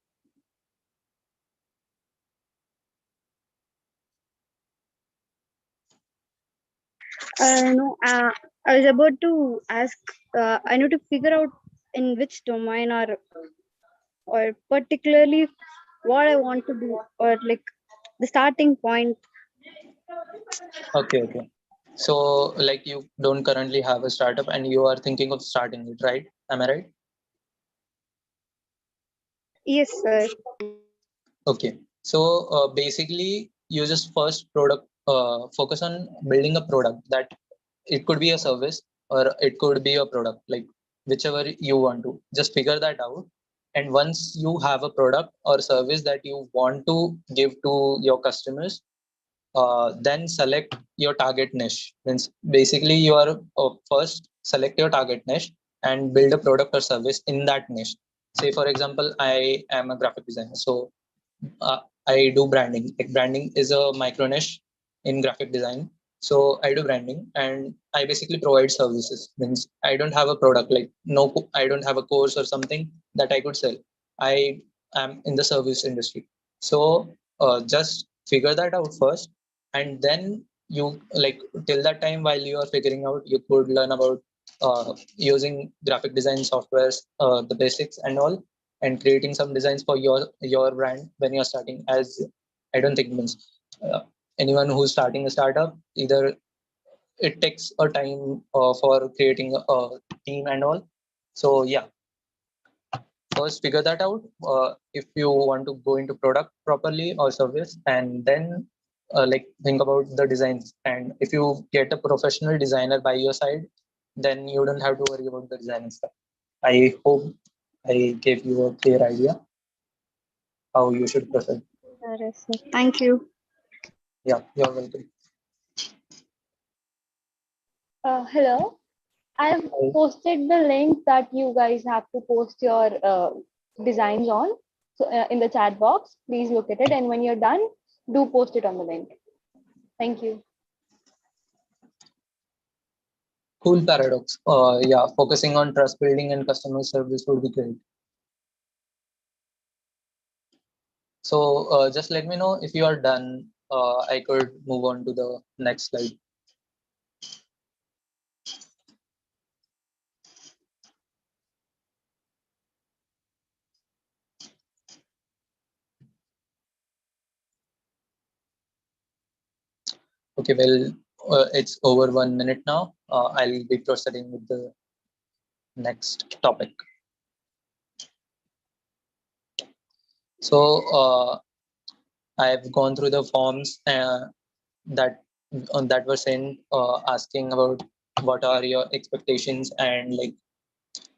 No, I was about to ask. I need to figure out in which domain or particularly what I want to do, or like the starting point. Okay. So like you don't currently have a startup and you are thinking of starting it, right? Am I right? Yes, sir. Okay. So basically, you just first focus on building a product that it could be a service or it could be a product, like whichever you want to. Just figure that out. And once you have a product or service that you want to give to your customers, then select your target niche. Means basically you are first select your target niche and build a product or service in that niche. Say for example, I am a graphic designer, so I do branding. Like branding is a micro niche in graphic design. So I do branding and I basically provide services. Means I don't have a product, like I don't have a course or something that I could sell. I am in the service industry. So just figure that out first, and then you, like, till that time while you are figuring out, you could learn about using graphic design softwares, the basics and all, and creating some designs for your brand when you're starting. As I don't think means uh, anyone who's starting a startup, either it takes a time for creating a team and all. So yeah, first figure that out if you want to go into product properly or service, and then like think about the designs. And if you get a professional designer by your side, then you don't have to worry about the design stuff. I hope I gave you a clear idea how you should proceed. Yes, sir. Thank you. Yeah, you're welcome. Hello. I've posted the link that you guys have to post your designs on. So in the chat box, please look at it. And when you're done, do post it on the link. Thank you. Cool paradox. Yeah, focusing on trust building and customer service would be great. So just let me know if you are done. I could move on to the next slide. Okay, well, it's over 1 minute now. I'll be proceeding with the next topic. So I've gone through the forms that that were sent, asking about what are your expectations and like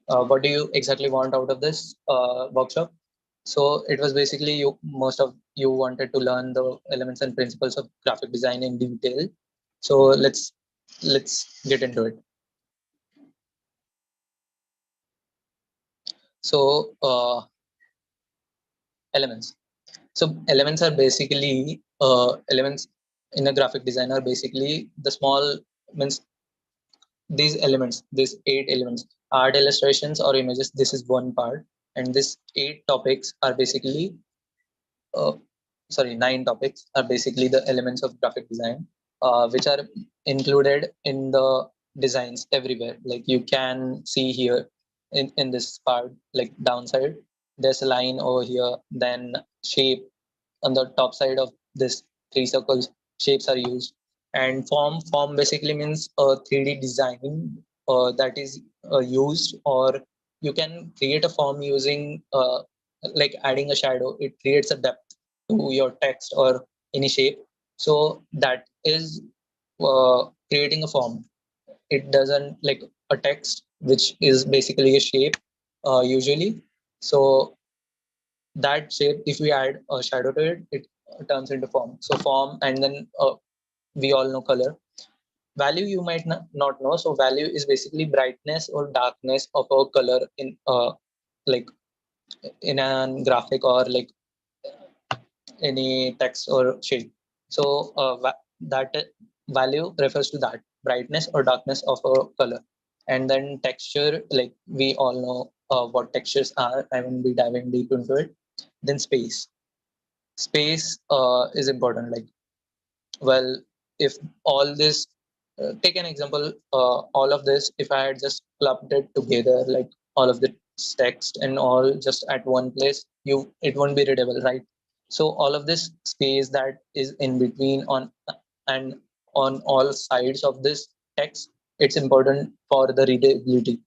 what do you exactly want out of this workshop. So it was basically most of you wanted to learn the elements and principles of graphic design in detail. So let's get into it. So elements. So elements are basically elements in a graphic design are basically the small, means these elements, these 8 elements, art, illustrations or images. This is one part, and these 8 topics are basically uh, 9 topics are basically the elements of graphic design, which are included in the designs everywhere. Like you can see here in this part, like downside, there's a line over here, then shape on the top side of this 3 circles, shapes are used. And form basically means a 3D design that is used, or you can create a form using like adding a shadow. It creates a depth to your text or any shape. So that is creating a form. It doesn't like a text, which is basically a shape usually. So that shape, if we add a shadow to it, it turns into form. So form, and then we all know color. Value you might not know. So value is basically brightness or darkness of a color in like in a graphic or like any text or shape. So that value refers to that brightness or darkness of a color. And then texture, like we all know what textures are. I won't be diving deep into it. Then space is important. Like, well, if all this take an example, all of this, if I had just clubbed it together, like all of the text and all just at one place, it won't be readable, right? So all of this space that is in between on and on all sides of this text, it's important for the readability.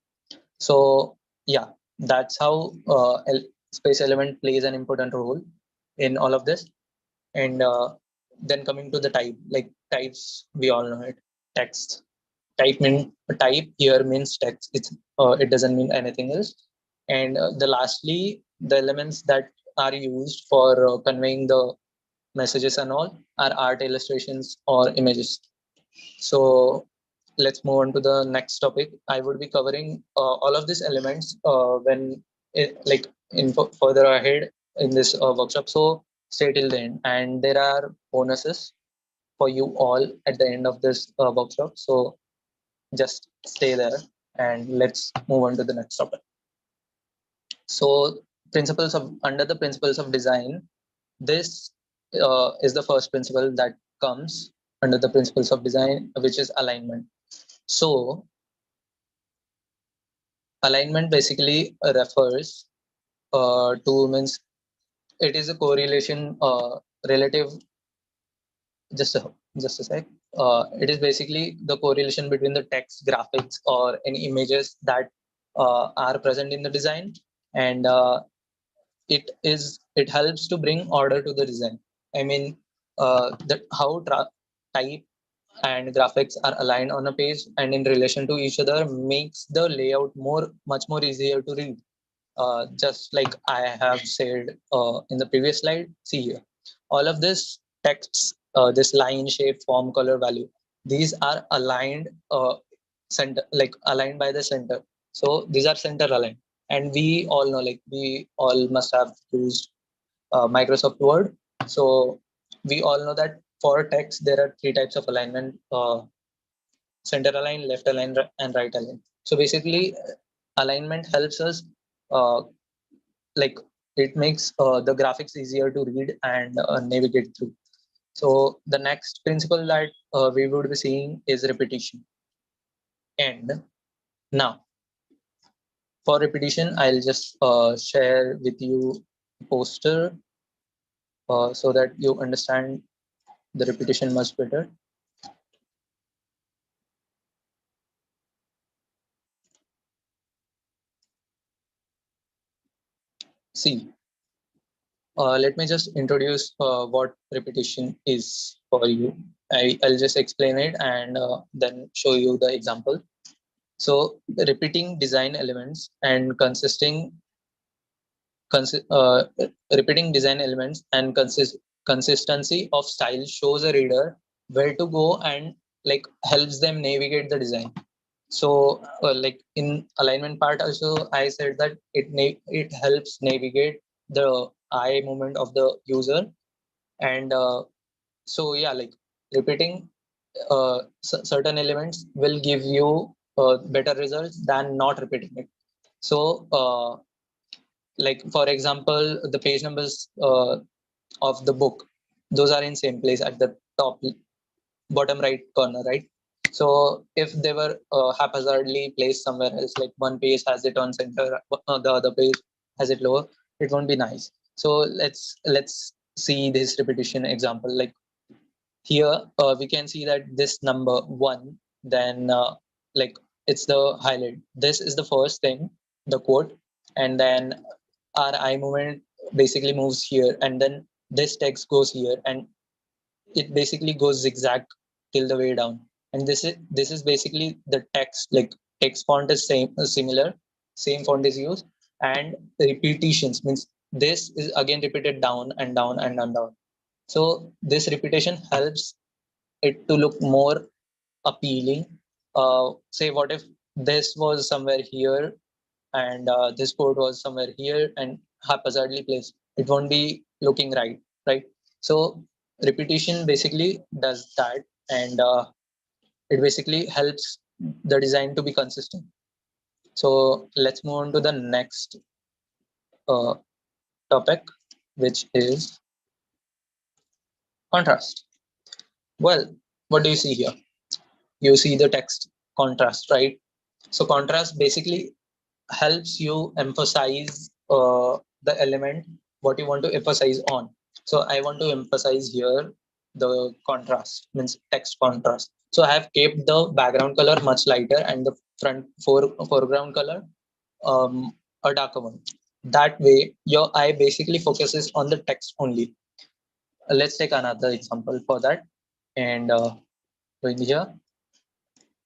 So yeah, that's how space element plays an important role in all of this. And then coming to the type, like types, we all know it. Text type here means text. It doesn't mean anything else. And the lastly, the elements that are used for conveying the messages and all are art, illustrations, or images. So let's move on to the next topic. I would be covering all of these elements when further ahead in this workshop. So stay till the end, and there are bonuses for you all at the end of this workshop. So just stay there, and let's move on to the next topic. So under the principles of design, this is the first principle that comes under the principles of design, which is alignment. So alignment basically refers to means it is a correlation relative. Just a sec. It is basically the correlation between the text, graphics, or any images that are present in the design, and it helps to bring order to the design. I mean, how type and graphics are aligned on a page and in relation to each other makes the layout much more easier to read. Just like I have said in the previous slide, see here, all of this texts, this line, shape, form, color, value, these are aligned aligned by the center. So these are center aligned, and we all know, like we all must have used Microsoft Word. So we all know that for text there are three types of alignment: center align, left align, and right align. So basically, alignment helps us like it makes the graphics easier to read and navigate through. So the next principle that we would be seeing is repetition. And now for repetition, I'll just share with you a poster so that you understand the repetition much better. See, let me just introduce what repetition is for you. I'll just explain it and then show you the example. So repeating design elements and repeating design elements and consistency of style shows a reader where to go and like helps them navigate the design. So like in alignment part also, I said that it helps navigate the eye movement of the user. And so yeah, like repeating certain elements will give you better results than not repeating it. So like for example, the page numbers of the book, those are in same place at the top bottom right corner, right? So if they were haphazardly placed somewhere else, like one page has it on center, the other page has it lower, it won't be nice. So let's see this repetition example. Like here we can see that this number 1, then like it's the highlight. This is the first thing, the quote, and then our eye movement basically moves here, and then this text goes here, and it basically goes zigzag till the way down. And this is basically the text. Like text font is similar, same font is used, and repetitions means this is again repeated down and down and down. So this repetition helps it to look more appealing. Say what if this was somewhere here and this quote was somewhere here and haphazardly placed, it won't be looking right? So repetition basically does that, and it basically helps the design to be consistent. So let's move on to the next uh, topic, which is contrast. Well, what do you see here? You see the text contrast, right? So contrast basically helps you emphasize the element what you want to emphasize on. So I want to emphasize here the contrast, means text contrast. So I have kept the background color much lighter and the foreground color a darker one. That way, your eye basically focuses on the text only. Let's take another example for that. And going here,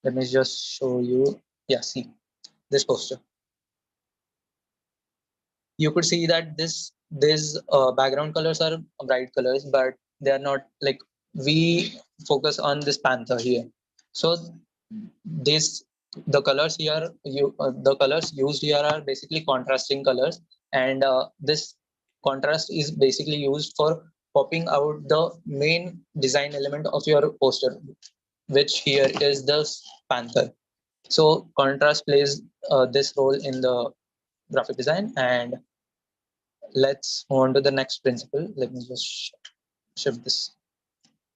let me just show you. Yeah, see this poster. You could see that these background colors are bright colors, but they are not like, we focus on this panther here. So this the colors here, the colors used here are basically contrasting colors, and this contrast is basically used for popping out the main design element of your poster, which here is the panther. So contrast plays this role in the graphic design. And let's move on to the next principle. Let me just shift this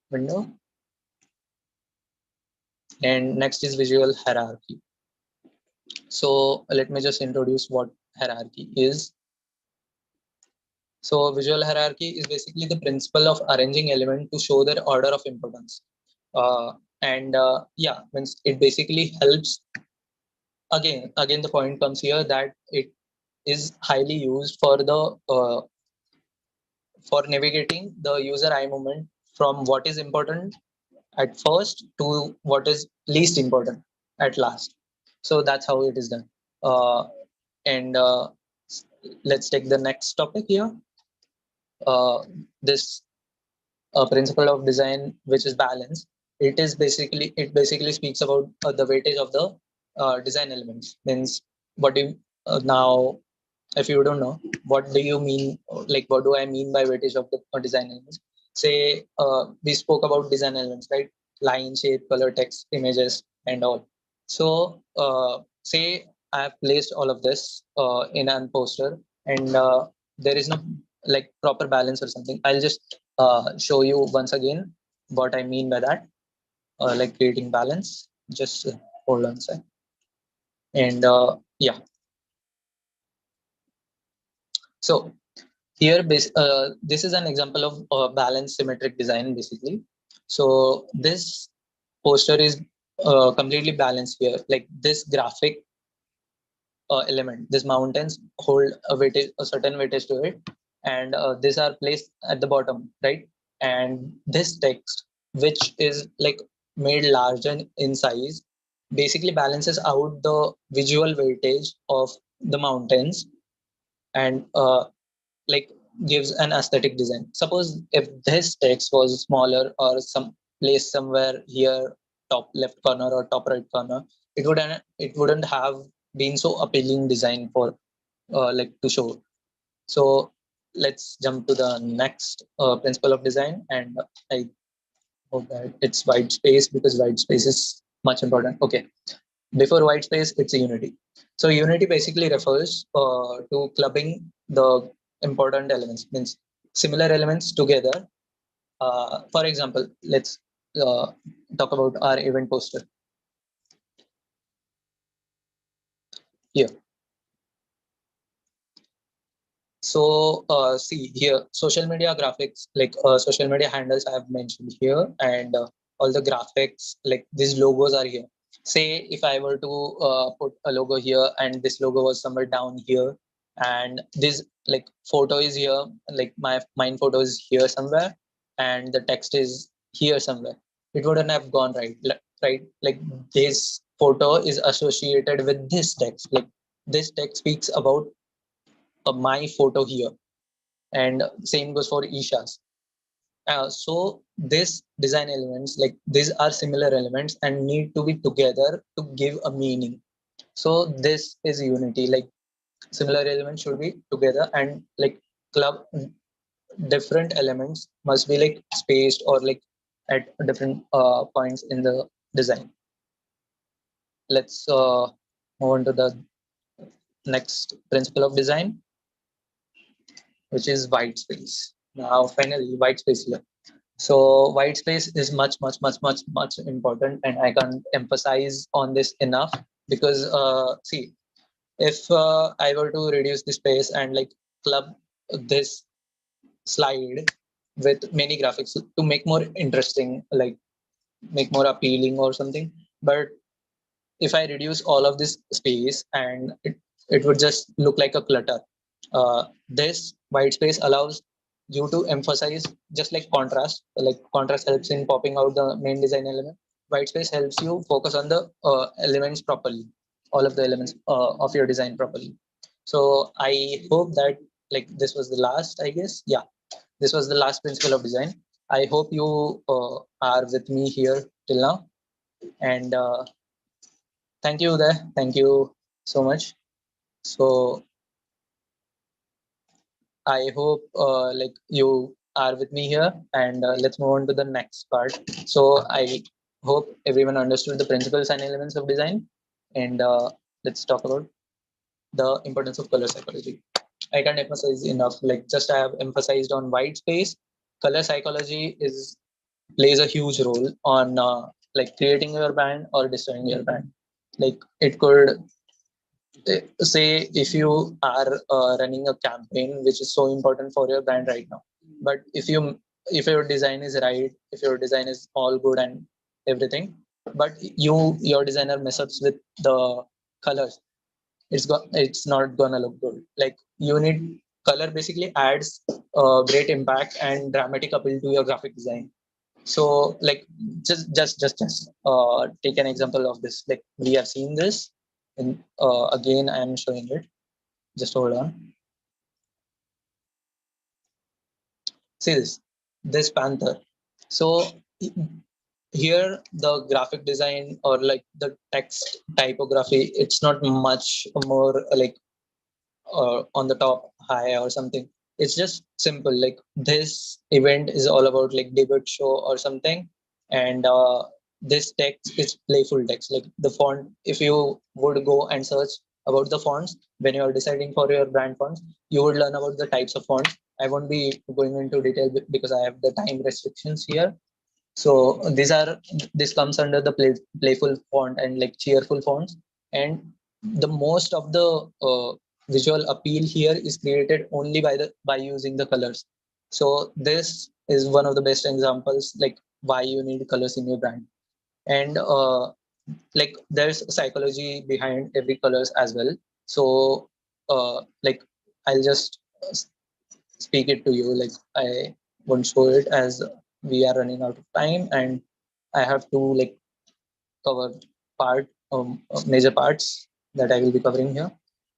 window. And next is visual hierarchy. So let me just introduce what hierarchy is. So visual hierarchy is basically the principle of arranging elements to show their order of importance. Yeah, means it basically helps. Again, the point comes here that it is highly used for the for navigating the user eye movement from what is important at first to what is least important at last. So that's how it is done. And let's take the next topic here. This principle of design, which is balance. It basically speaks about the weightage of the design elements. Means what do you, now, if you don't know, what do you mean? Like, what do I mean by weightage of the design elements? Say, we spoke about design elements, right? Line, shape, color, text, images, and all. So, say I have placed all of this in a poster, and there is no like proper balance or something. I'll just show you once again what I mean by that, like creating balance. Just hold on a sec. And yeah, so here this is an example of balanced symmetric design basically. So this poster is completely balanced here. Like this graphic element, these mountains hold a weightage, a certain weightage to it, and these are placed at the bottom, right? And this text, which is like made larger in size, basically balances out the visual weightage of the mountains, and like gives an aesthetic design. Suppose if this text was smaller or some place somewhere here, top left corner or top right corner, it wouldn't have been so appealing design for like to show. So let's jump to the next principle of design, and I hope that it's white space, because white space is much important. Okay, before white space, it's a unity. So unity basically refers to clubbing the important elements, means similar elements together. For example, let's talk about our event poster here. So see here, social media graphics, like social media handles I have mentioned here, and all the graphics, like these logos are here. Say if I were to put a logo here, and this logo was somewhere down here, and this like photo is here, like mine photo is here somewhere, and the text is here somewhere. It wouldn't have gone right, right? Like this photo is associated with this text. Like this text speaks about my photo here, and same goes for Isha's. So these design elements, like these are similar elements and need to be together to give a meaning. So this is unity. Like similar elements should be together, and like club different elements must be like spaced or like at different points in the design. Let's move on to the next principle of design, which is white space. Now, finally, white space here. So white space is much important, and I can't emphasize on this enough, because see, if I were to reduce the space and like club this slide with many graphics to make more interesting, like make more appealing or something, but if I reduce all of this space, and it would just look like a clutter. This white space allows you to emphasize, just like contrast helps in popping out the main design element. White space helps you focus on the elements properly, all of the elements of your design properly. So I hope that like this was the last, I guess. Yeah, this was the last principle of design. I hope you are with me here till now. And thank you there. Thank you so much. So I hope like you are with me here, and let's move on to the next part. So I hope everyone understood the principles and elements of design, and let's talk about the importance of color psychology. I can't emphasize enough. Like just I have emphasized on white space, color psychology is plays a huge role on like creating your brand or destroying your brand. Like it could say if you are running a campaign which is so important for your brand right now, but if your design is right, if your design is all good and everything, but your designer mess ups with the colors, it's not gonna look good. Like you need color basically adds great impact and dramatic appeal to your graphic design. So like just take an example of this. Like we have seen this, and again I am showing it. Just hold on. See this panther. So here the graphic design or like the text typography, it's not much more like on the top high or something. It's just simple. Like this event is all about like debut show or something, and this text is playful text. Like the font, if you would go and search about the fonts when you are deciding for your brand fonts, you would learn about the types of fonts. I won't be going into detail because I have the time restrictions here. So this comes under the playful font and like cheerful fonts, and the most of the visual appeal here is created only by using the colors. So this is one of the best examples like why you need colors in your brand. And like there's psychology behind every colors as well. So like I'll just speak it to you. Like I won't show it as we are running out of time, and I have to like cover major parts that I will be covering here.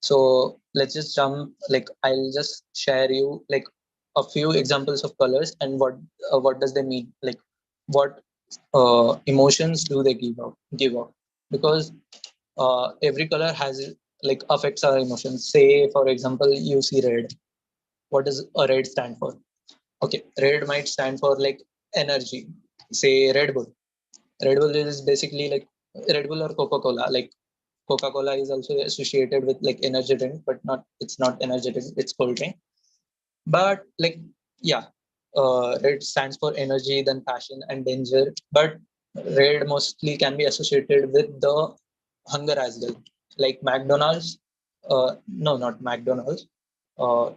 So let's just jump. Like I'll just share you like a few examples of colors and what does they mean. Like what emotions do they give out? Because every color has like affects our emotions. Say for example, you see red. What does a red stand for? Okay, red might stand for like energy. Say Red Bull. Red Bull is basically like Red Bull or Coca-Cola. Like Coca-Cola is also associated with like energy drink, but not it's not energy drink, it's cold drink. But like yeah, red stands for energy, then passion and danger. But red mostly can be associated with the hunger as well. Like McDonald's, no, not McDonald's. Uh,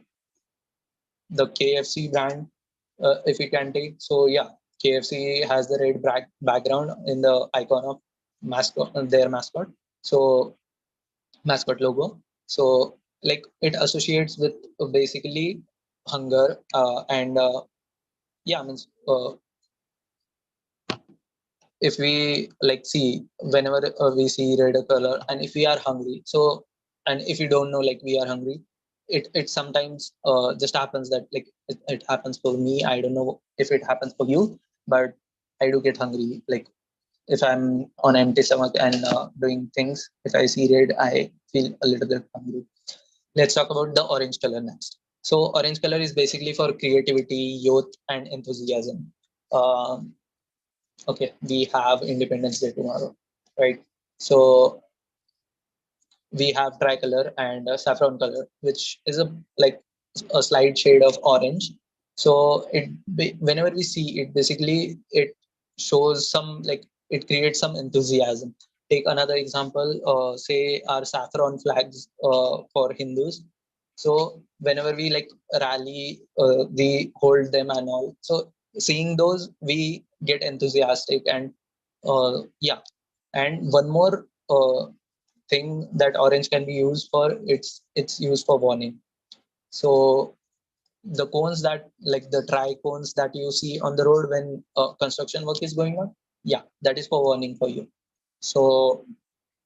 the KFC brand, if we can take. So yeah, KFC has the red background in the icon of mascot, their mascot. So mascot logo. So like it associates with basically hunger and yeah, means if we like see whenever we see red color and if we are hungry, so and if you don't know like we are hungry, it sometimes just happens that like it happens for me. I don't know if it happens for you, but I do get hungry. Like if I'm on empty stomach and doing things, if I see red, I feel a little bit hungry. Let's talk about the orange color next. So orange color is basically for creativity, youth and enthusiasm. um, okay, we have Independence Day tomorrow, right? So we have tricolor and saffron color, which is a like a slight shade of orange. So whenever we see it, basically it shows some like it creates some enthusiasm. Take another example, say our saffron flags for Hindus. So whenever we like rally, we hold them and all. So seeing those, we get enthusiastic and yeah. And one more thing that orange can be used for, it's used for warning. So the cones that, like the tri-cones that you see on the road when construction work is going on, yeah, that is for warning for you. So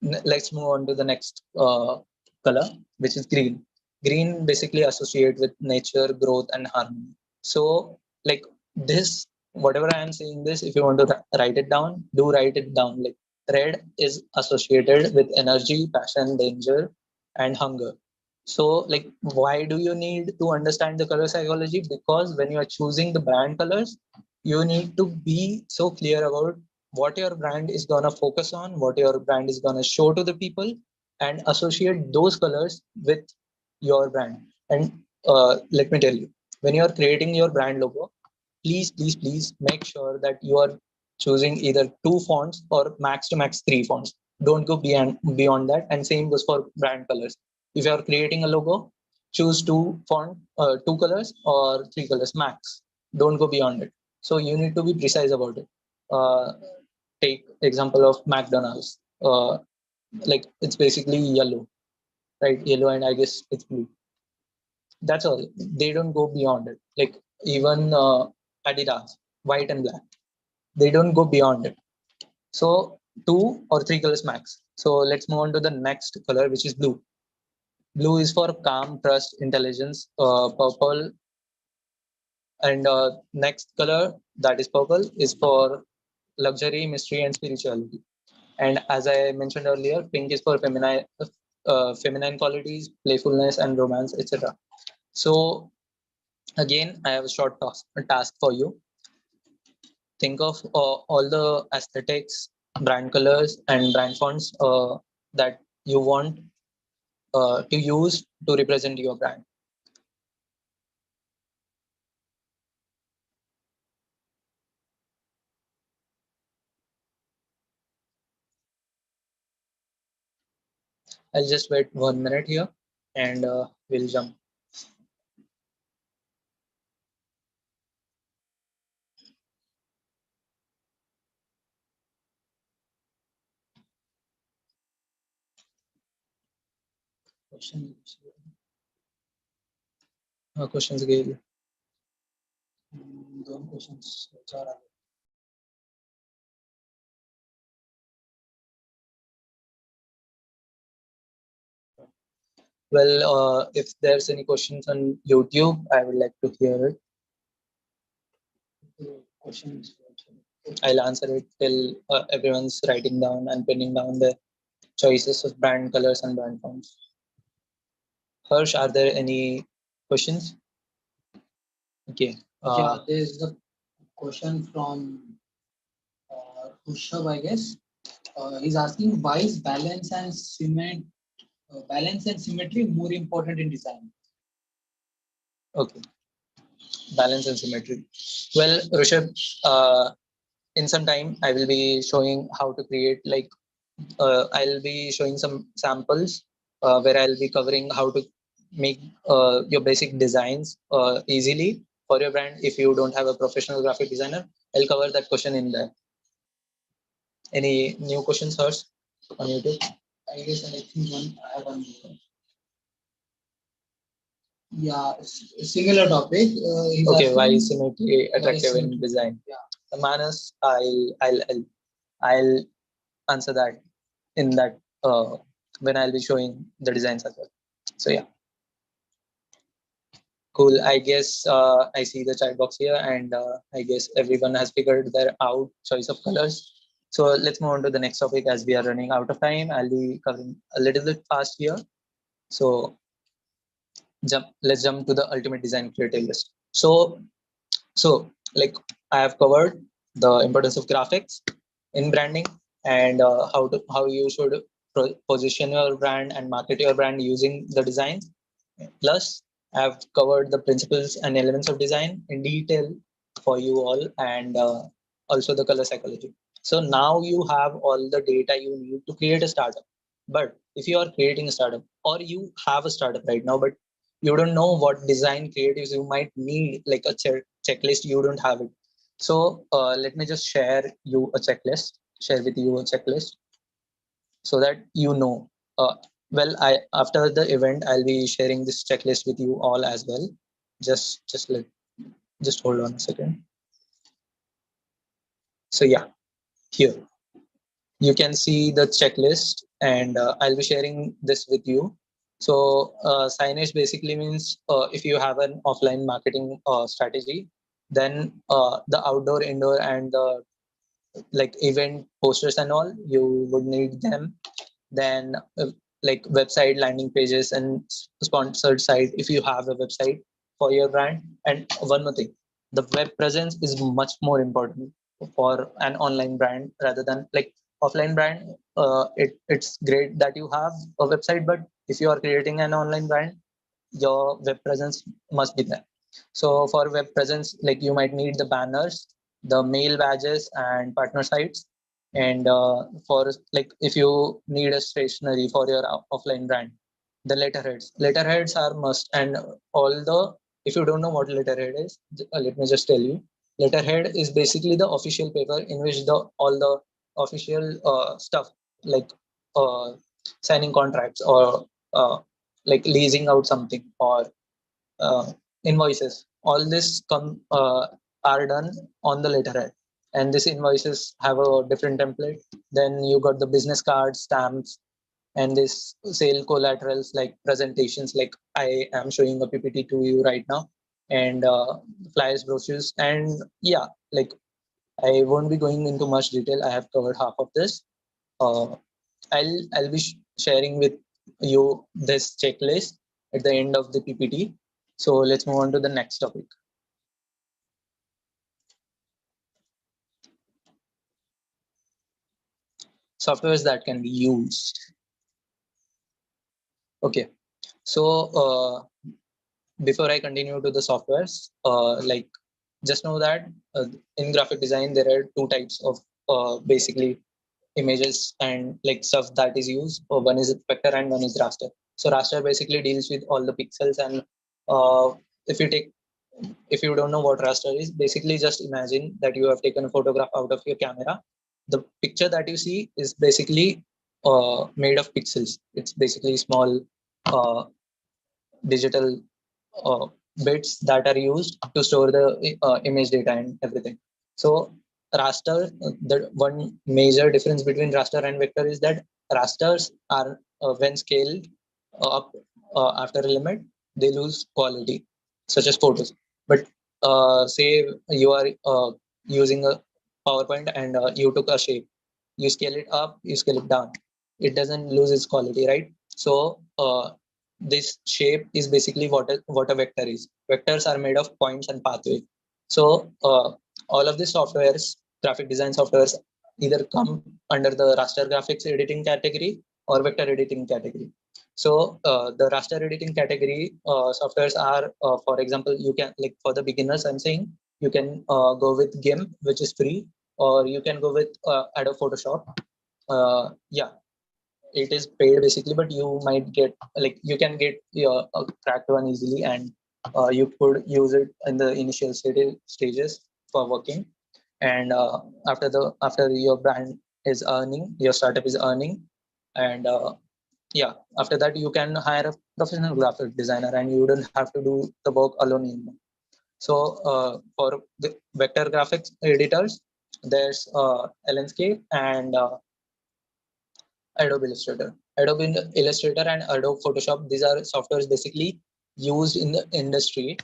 let's move on to the next color, which is green. Green basically associate with nature, growth, and harmony. So like this, whatever I am saying this, if you want to write it down, do write it down. Like red is associated with energy, passion, danger, and hunger. So like why do you need to understand the color psychology? Because when you are choosing the brand colors, you need to be so clear about what your brand is going to focus on, what your brand is going to show to the people, and associate those colors with your brand. And let me tell you, when you are creating your brand logo, please make sure that you are choosing either 2 fonts or max to max 3 fonts. Don't go beyond that. And same goes for brand colors. If you are creating a logo, choose 2 colors or 3 colors max. Don't go beyond it. So you need to be precise about it. Take example of McDonald's. Like it's basically yellow, right? Yellow and I guess it's blue. That's all. They don't go beyond it. Like even Adidas, white and black. They don't go beyond it. So 2 or 3 colors max. So let's move on to the next color, which is blue. Blue is for calm, trust, intelligence. Purple and next color that is purple is for luxury, mystery, and spirituality. And as I mentioned earlier, pink is for feminine qualities, playfulness, and romance, etc. So again, I have a short task for you. Think of all the aesthetics, brand colors, and brand fonts that you want to use to represent your brand. I'll just wait 1 minute here and we'll jump. Questions again. Questions. Well, if there's any questions on YouTube, I would like to hear it. Questions. I'll answer it till everyone's writing down and pinning down the choices of brand colors and brand fonts. Harsh, are there any questions? Okay. Yeah, there's a question from Ushav, I guess. He's asking why is balance and symmetry more important in design? Okay. Balance and symmetry. Well, Rishabh, in some time I will be showing how to create, like I'll be showing some samples where I'll be covering how to make your basic designs easily for your brand. If you don't have a professional graphic designer, I'll cover that question in there. Any new questions, Harsh, on YouTube? I guess I think I have one. Yeah, similar topic. Okay, why is symmetry attractive in design? Yeah. Manas, I'll answer that in that when I'll be showing the designs as well. So yeah. Cool. I guess I see the chat box here, and I guess everyone has figured their out choice of colors. So let's move on to the next topic as we are running out of time. I'll be covering a little bit fast here. So let's jump to the ultimate design creative list. So like I have covered the importance of graphics in branding and how you should position your brand and market your brand using the designs. Plus, I've covered the principles and elements of design in detail for you all, and also the color psychology. So now you have all the data you need to create a startup. But if you are creating a startup or you have a startup right now, but you don't know what design creatives you might need, like a checklist, you don't have it. So let me just share with you a checklist so that you know. Well, after the event, I'll be sharing this checklist with you all as well. Just hold on a second. So yeah, here you can see the checklist, and I'll be sharing this with you. So signage basically means if you have an offline marketing strategy, then the outdoor, indoor, and the like event posters and all, you would need them. Then like website, landing pages, and sponsored site if you have a website for your brand. And one more thing, the web presence is much more important for an online brand rather than like offline brand. It's great that you have a website, but if you are creating an online brand, your web presence must be there. So for web presence, like you might need the banners, the mail badges, and partner sites. And for like if you need a stationery for your offline brand, the letterheads are must. And all the, if you don't know what letterhead is, let me just tell you. Letterhead is basically the official paper in which the all the official stuff, like uh, signing contracts, or like leasing out something, or uh, invoices. All this are done on the letterhead, and these invoices have a different template. Then you got the business cards, stamps, and this sale collaterals like presentations, like I am showing a PPT to you right now, and flyers, brochures, and yeah, like I won't be going into much detail. I have covered half of this. Uh, I'll be sharing with you this checklist at the end of the PPT. So let's move on to the next topic. Softwares that can be used. Okay, so before I continue to the softwares, like just know that in graphic design there are two types of basically images and like stuff that is used. One is vector and one is raster. So raster basically deals with all the pixels, and if you take, if you don't know what raster is, basically just imagine that you have taken a photograph out of your camera. The picture that you see is basically made of pixels. It's basically small uh, digital uh, bits that are used to store the image data and everything. So raster, the one major difference between raster and vector is that rasters are when scaled up after a limit, they lose quality, such as photos. But say you are using a PowerPoint, and you took a shape, you scale it up, you scale it down, it doesn't lose its quality, right? So this shape is basically what a vector is. Vectors are made of points and pathways. So all of the softwares, graphic design softwares, either come under the raster graphics editing category or vector editing category. So the raster editing category softwares are, for example, you can, like for the beginners, I'm saying you can go with GIMP, which is free, or you can go with Adobe Photoshop. Yeah, it is paid basically, but you might get, like you can get a cracked one easily, and you could use it in the initial stages for working. And after your brand is earning, your startup is earning, and yeah, after that you can hire a professional graphic designer, and you don't have to do the work alone anymore. So for the vector graphics editors, there's Landscape and Adobe Illustrator. Adobe Illustrator and Adobe Photoshop, these are softwares basically used in the industry,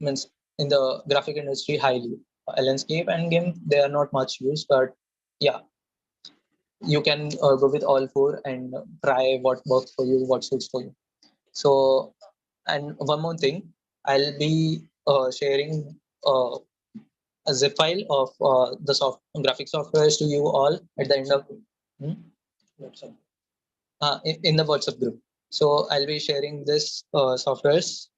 means in the graphic industry highly. Landscape and GIMP, they are not much used, but yeah, you can go with all four and try what works for you, what suits for you. So, and one more thing, I'll be sharing a zip file of the graphic softwares to you all at the end of. Hmm? In the WhatsApp group. So I'll be sharing this softwares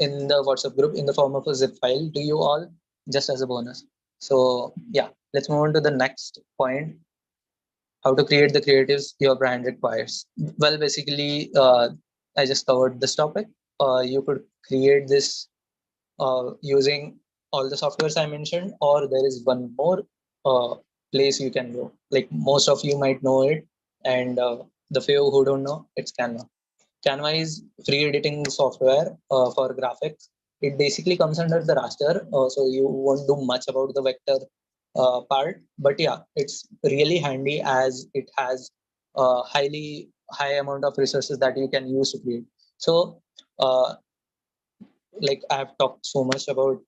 in the WhatsApp group in the form of a zip file to you all, just as a bonus. So yeah, let's move on to the next point: how to create the creatives your brand requires. Well, basically, I just covered this topic. You could create this using all the softwares I mentioned, or there is one more place you can go. Like most of you might know it, and the few who don't know, it's Canva. Canva is free editing software for graphics. It basically comes under the raster, so you won't do much about the vector part. But yeah, it's really handy as it has high amount of resources that you can use to create. So like I have talked so much about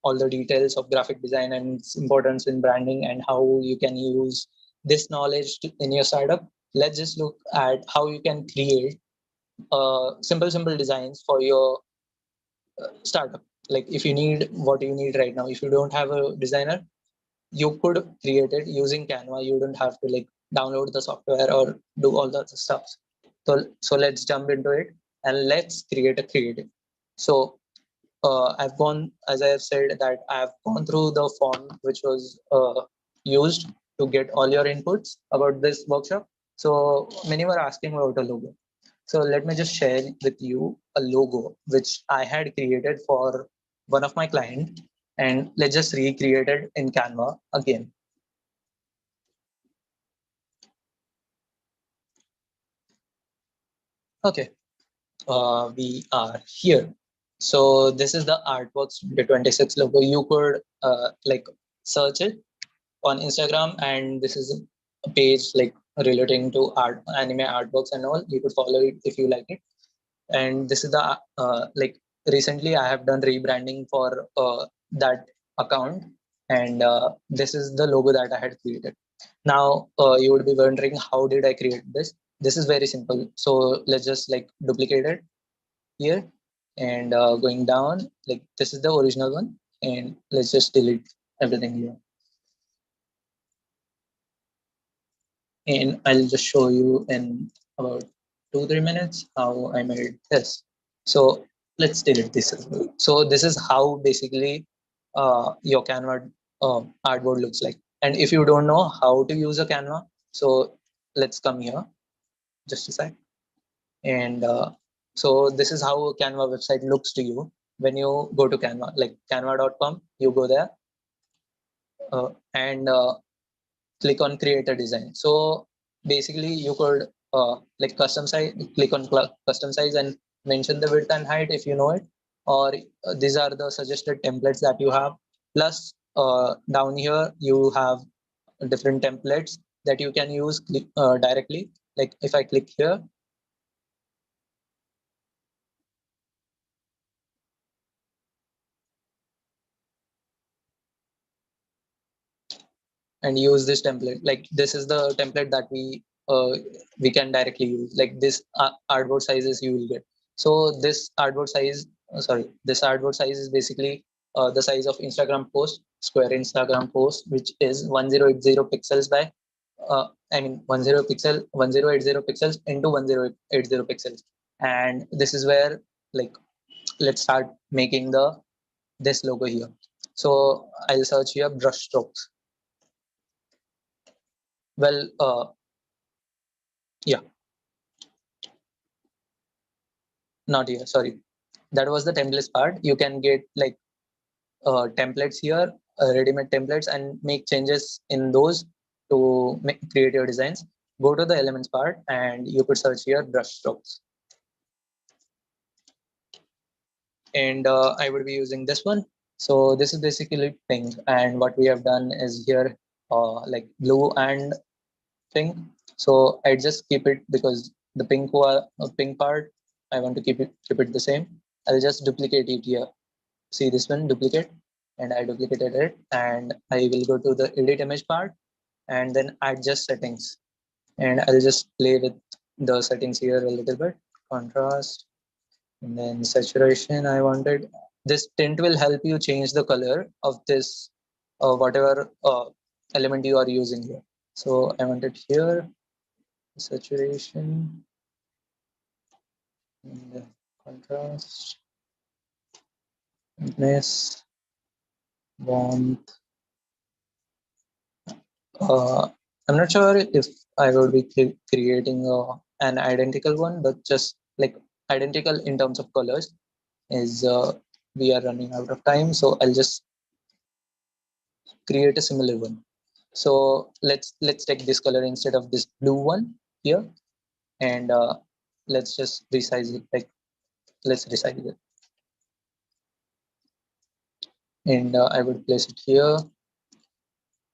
all the details of graphic design and its importance in branding and how you can use this knowledge in your startup. Let's just look at how you can create simple designs for your startup. Like if you need what you need right now, if you don't have a designer, you could create it using Canva. You don't have to like download the software or do all the stuff. So let's jump into it and let's create a creative. So I've gone, as I have said, that I've gone through the form which was used to get all your inputs about this workshop. So many were asking about a logo. So let me just share with you a logo which I had created for one of my clients, and let's just recreate it in Canva again. Okay, we are here. So this is the Artworks 2026 logo. You could like search it on Instagram, and this is a page like relating to art, anime artworks and all. You could follow it if you like it. And this is the like recently I have done rebranding for that account, and this is the logo that I had created. Now you would be wondering, how did I create this? This is very simple. So let's just like duplicate it here, and going down, like this is the original one, and let's just delete everything here. And I'll just show you in about 2-3 minutes how I made this. So let's delete this as well. So this is how basically your Canva artboard looks like. And if you don't know how to use a Canva, so let's come here, just a sec. And so this is how a Canva website looks to you when you go to Canva, like canva.com, you go there and click on create a design. So basically you could like custom size, click on custom size and mention the width and height if you know it, or these are the suggested templates that you have. Plus down here you have different templates that you can use directly. Like if I click here, and use this template, like this is the template that we can directly use, like this artboard sizes you will get. So this artboard size this artboard size is basically the size of Instagram post, square Instagram post, which is 1080 pixels by I mean 1080 pixels into 1080 pixels. And this is where, like, let's start making this logo here. So I'll search here brush strokes. Well, yeah, not here, sorry. That was the templates part. You can get like templates here, ready-made templates, and make changes in those to create your designs. Go to the elements part and you could search here brush strokes. And I would be using this one. So this is basically pink, and what we have done is here like blue and pink. So I just keep it because the pink part I want to keep it the same. I'll just duplicate it here. See this one, duplicate, and I duplicated it, and I will go to the edit image part and then adjust settings, and I'll just play with the settings here a little bit. Contrast, and then saturation. I wanted this tint will help you change the color of this whatever element you are using here. So I want it here, saturation, and contrast, brightness, warmth. I'm not sure if I would be creating an identical one, but just like identical in terms of colors is we are running out of time. So I'll just create a similar one. So let's take this color instead of this blue one here. and let's just resize it. Like, let's resize it, and I would place it here.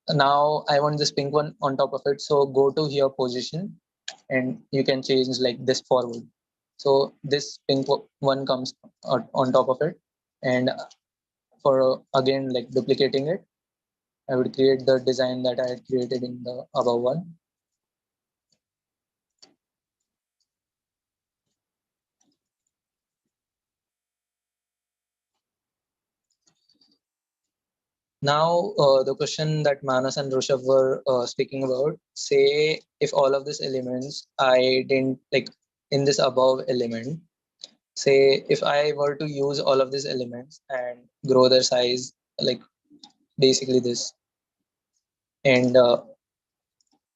Now I want this pink one on top of it, so go to here position, and you can change like this forward. So this pink one comes on top of it, and for again like duplicating it, I would create the design that I had created in the above one. Now, the question that Manas and Rushav were speaking about, say if all of these elements I didn't like in this above element, say if I were to use all of these elements and grow their size, like basically this, and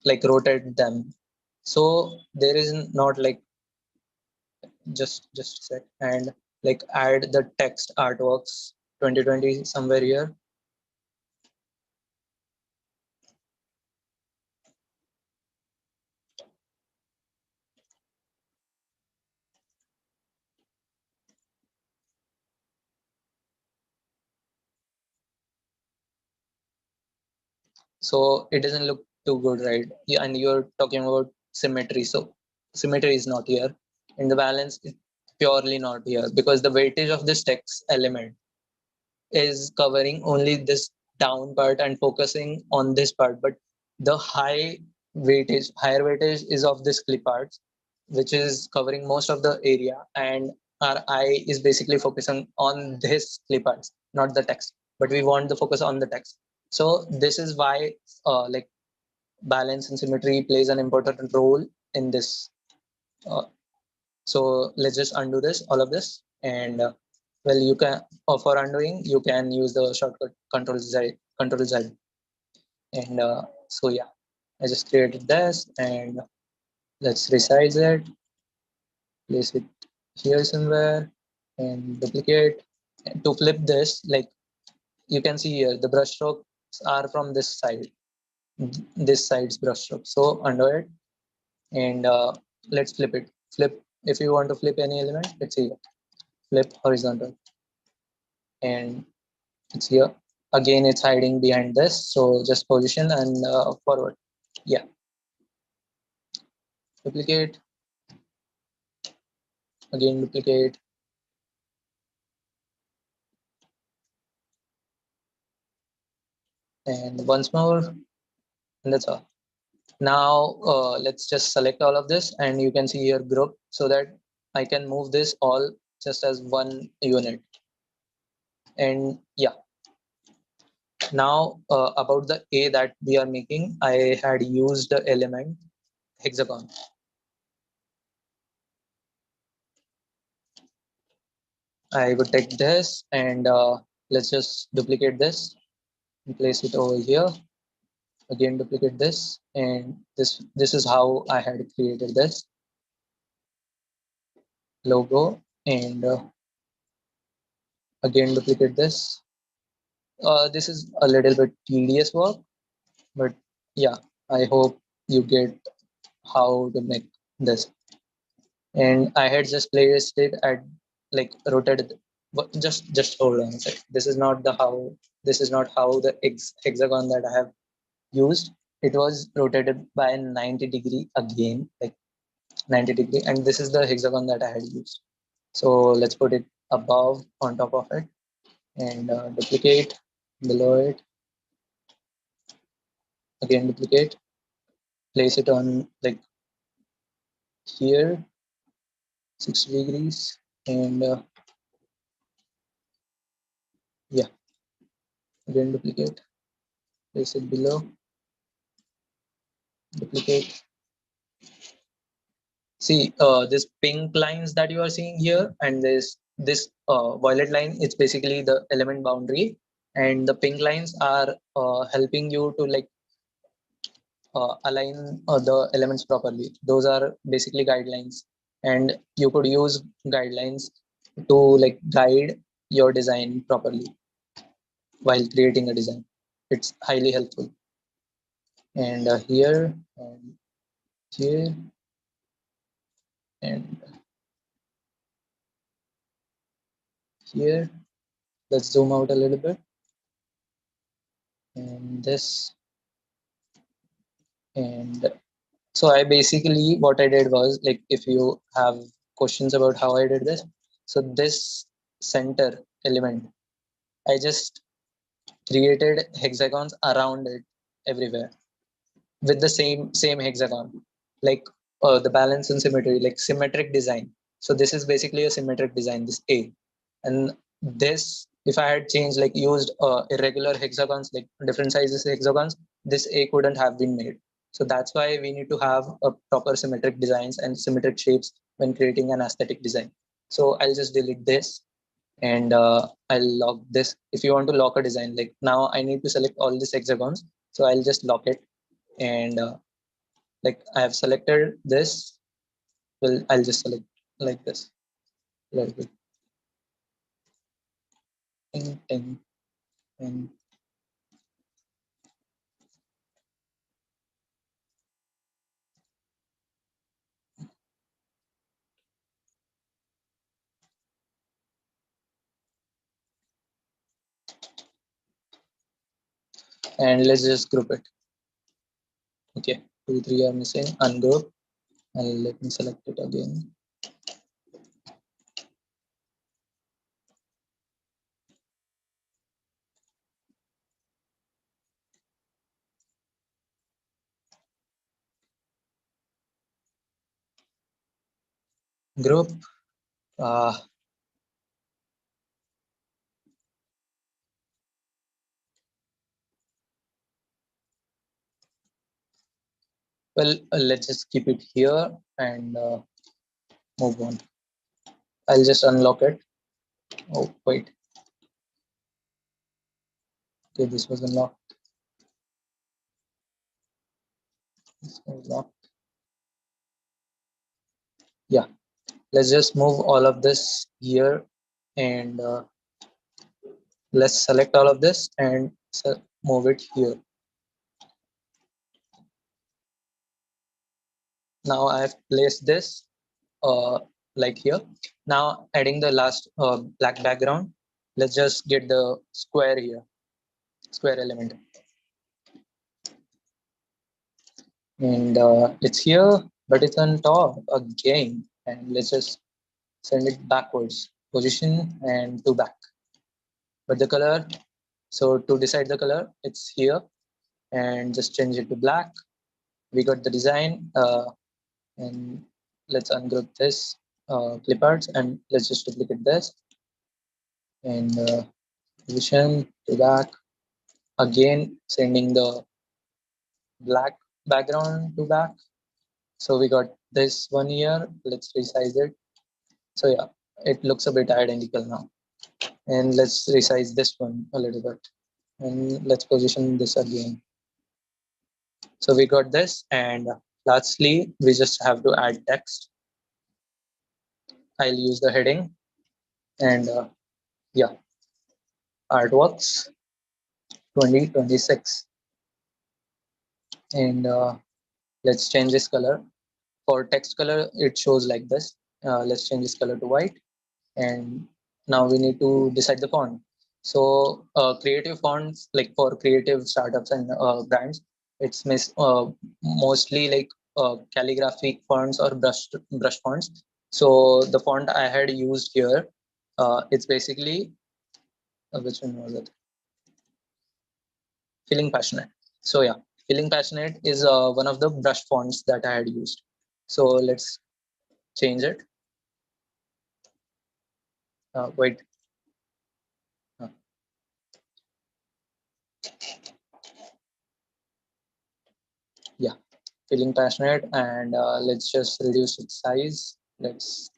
like rotate them. So there is not like just a sec, and like add the text artworks 2020 somewhere here. So it doesn't look too good, right? Yeah, and you're talking about symmetry. So symmetry is not here. In the balance, it's purely not here because the weightage of this text element is covering only this down part and focusing on this part. But the higher weightage is of this clip parts, which is covering most of the area, and our eye is basically focusing on this clip parts, not the text. But we want the focus on the text. So this is why like balance and symmetry plays an important role in this. So let's just undo this, all of this, and well, you can for undoing you can use the shortcut Control Z, and so yeah, I just created this, and let's resize it, place it here somewhere, and duplicate. And to flip this, like you can see here, the brush strokes are from this side, this side's brush stroke. So undo it, and let's flip it. Flip if you want to flip any element. Let's see, flip horizontal, and it's here. Again, it's hiding behind this. So just position and forward. Yeah. Duplicate. Again, duplicate. And once more. And that's all. Now, let's just select all of this. And you can see here group so that I can move this all just as one unit. And yeah. Now, about the A that we are making, I had used the element hexagon. I would take this and let's just duplicate this and place it over here. Again, duplicate this, and this is how I had created this logo, and again duplicate this. This is a little bit tedious work, but yeah, I hope you get how to make this. And I had just placed it at like rotated. But just hold on a sec. This is not how the hexagon that I have used. It was rotated by 90 degree again, like 90 degree, and this is the hexagon that I had used. So let's put it above on top of it, and duplicate below it. Again duplicate, place it on like here 60 degrees, and yeah, again duplicate, place it below, duplicate. See this pink lines that you are seeing here, and this violet line, it's basically the element boundary, and the pink lines are helping you to like align the elements properly. Those are basically guidelines, and you could use guidelines to like guide your design properly while creating a design. It's highly helpful. And here and here, And here, let's zoom out a little bit. And this. And so I basically, what I did was, like, if you have questions about how I did this, so this center element, I just created hexagons around it everywhere with the same hexagon, like the balance and symmetry, like symmetric design. So this is basically a symmetric design, this A. And this, if I had changed, like used irregular hexagons, like different sizes hexagons, this A couldn't have been made. So that's why we need to have a proper symmetric designs and symmetric shapes when creating an aesthetic design. So I'll just delete this, and I'll lock this. If you want to lock a design, like now I need to select all these hexagons, so I'll just lock it. And like I have selected this, well, I'll just select like this, little bit. And let's just group it. Okay, 2, 3 are missing, ungroup, and let me select it again. Group. Well, let's just keep it here and move on. I'll just unlock it. Oh, wait. Okay, this was unlocked. This was locked. Yeah, let's just move all of this here, and let's select all of this and move it here. Now I've placed this like here. Now adding the last black background, let's just get the square here, square element. And it's here, but it's on top again. And let's just send it backwards, position and to back. But the color, so to decide the color, it's here, and just change it to black. We got the design, and let's ungroup this clip arts, and let's just duplicate this, and position to back, again sending the black background to back. So we got this one here. Let's resize it. So yeah, it looks a bit identical now. And let's resize this one a little bit, and let's position this again. So we got this, and lastly we just have to add text. I'll use the heading, and yeah, artworks 2026, and let's change this color. For text color, it shows like this. Let's change this color to white, and now we need to decide the font. So creative fonts, like for creative startups and brands, it's mostly like calligraphic fonts or brush fonts. So the font I had used here, it's basically which one was it? Feeling Passionate. So yeah, Feeling Passionate is one of the brush fonts that I had used. So let's change it. Wait. Yeah, Feeling Passionate, and let's just reduce its size. Let's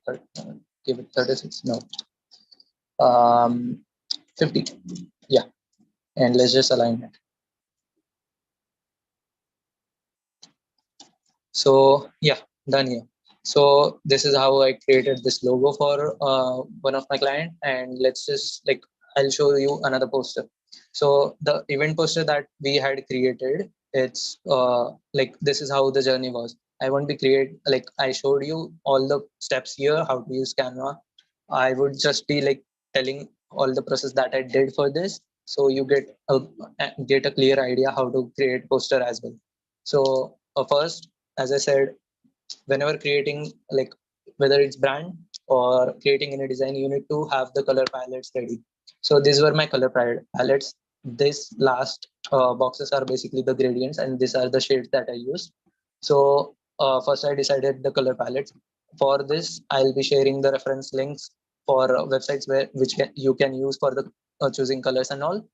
give it 36. No, 50. Yeah, and let's just align it. So yeah, done here. So this is how I created this logo for one of my client, and let's just like I'll show you another poster. So the event poster that we had created, it's like this is how the journey was. I won't be like I showed you all the steps here, how to use Canva. I would just be like telling all the process that I did for this. So you get a clear idea how to create poster as well. So first, as I said, whenever creating like whether it's brand or creating any design, you need to have the color palettes ready. So these were my color palettes. This last boxes are basically the gradients, and these are the shades that I used. So first I decided the color palettes. For this, I'll be sharing the reference links for websites you can use for the choosing colors and all.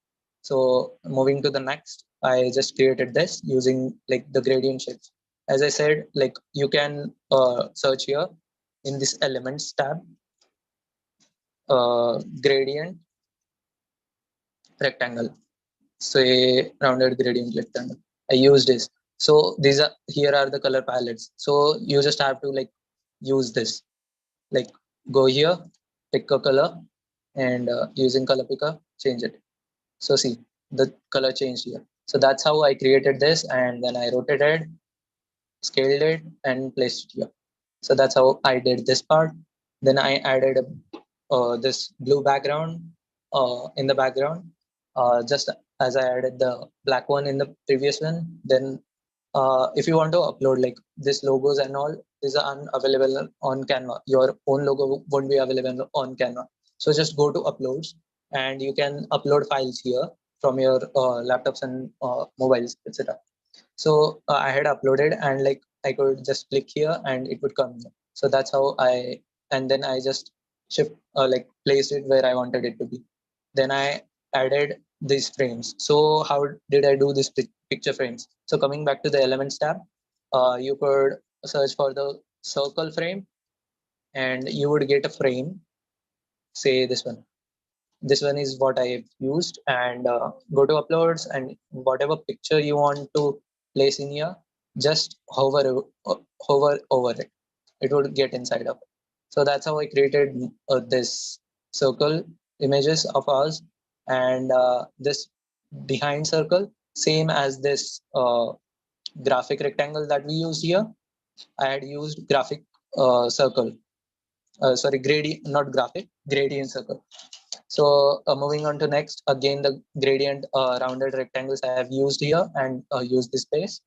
So moving to the next, I just created this using like the gradient shapes. As I said, like you can search here in this elements tab, gradient rectangle, say rounded gradient rectangle. I used this. So here are the color palettes. So you just have to like use this, like go here, pick a color, and using color picker, change it. So see, the color changed here. So that's how I created this, and then I rotated, scaled it, and placed it here. So that's how I did this part. Then I added this blue background in the background, just as I added the black one in the previous one. Then if you want to upload like this logos and all, these are unavailable on Canva. Your own logo won't be available on Canva. So just go to uploads, and you can upload files here from your laptops and mobiles, etc. So I had uploaded, and like I could just click here and it would come here. So that's how and then I just like placed it where I wanted it to be. Then I added these frames. So how did I do this picture frames? So coming back to the elements tab, you could search for the circle frame, and you would get a frame, say this one. This one is what I've used, and go to uploads, and whatever picture you want to place in here, just hover over it. It would get inside of it. So that's how I created this circle images of ours, and this behind circle, same as this graphic rectangle that we used here. I had used graphic circle. Sorry, gradient, not graphic, gradient circle. So moving on to next, again the gradient rounded rectangles I have used here, and used this space.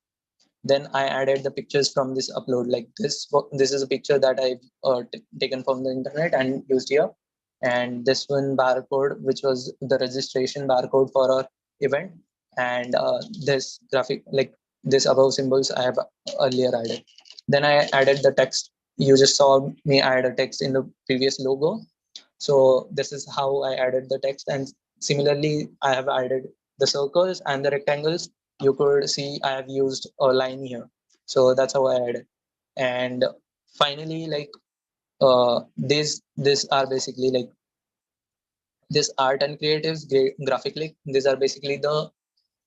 Then I added the pictures from this upload, like this. This is a picture that I've taken from the internet and used here. And this one barcode, which was the registration barcode for our event. And this graphic, like this above symbols I have earlier added. Then I added the text. You just saw me add a text in the previous logo. So this is how I added the text, and similarly I have added the circles and the rectangles. You could see I have used a line here. So that's how I added. And finally, like these are basically like this art and creatives GraphyClick. These are basically the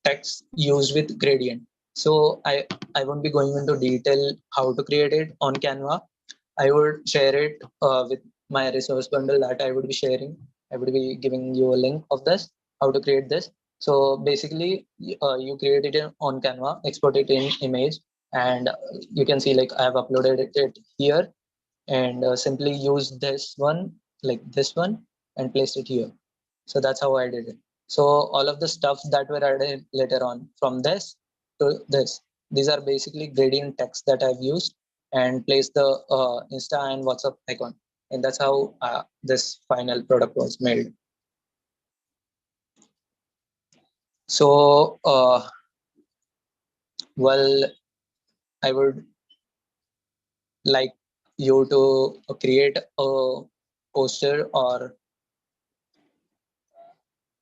text used with gradient. So I won't be going into detail how to create it on Canva. I would share it with my resource bundle that I would be sharing. I would be giving you a link of this, how to create this. So basically, you create it on Canva, export it in image, and you can see like I have uploaded it here, and simply use this one, like this one, and place it here. So that's how I did it. So all of the stuff that were added later on from this to this, these are basically gradient text that I've used and placed the Insta and WhatsApp icon. And that's how this final product was made. So, well, I would like you to create a poster or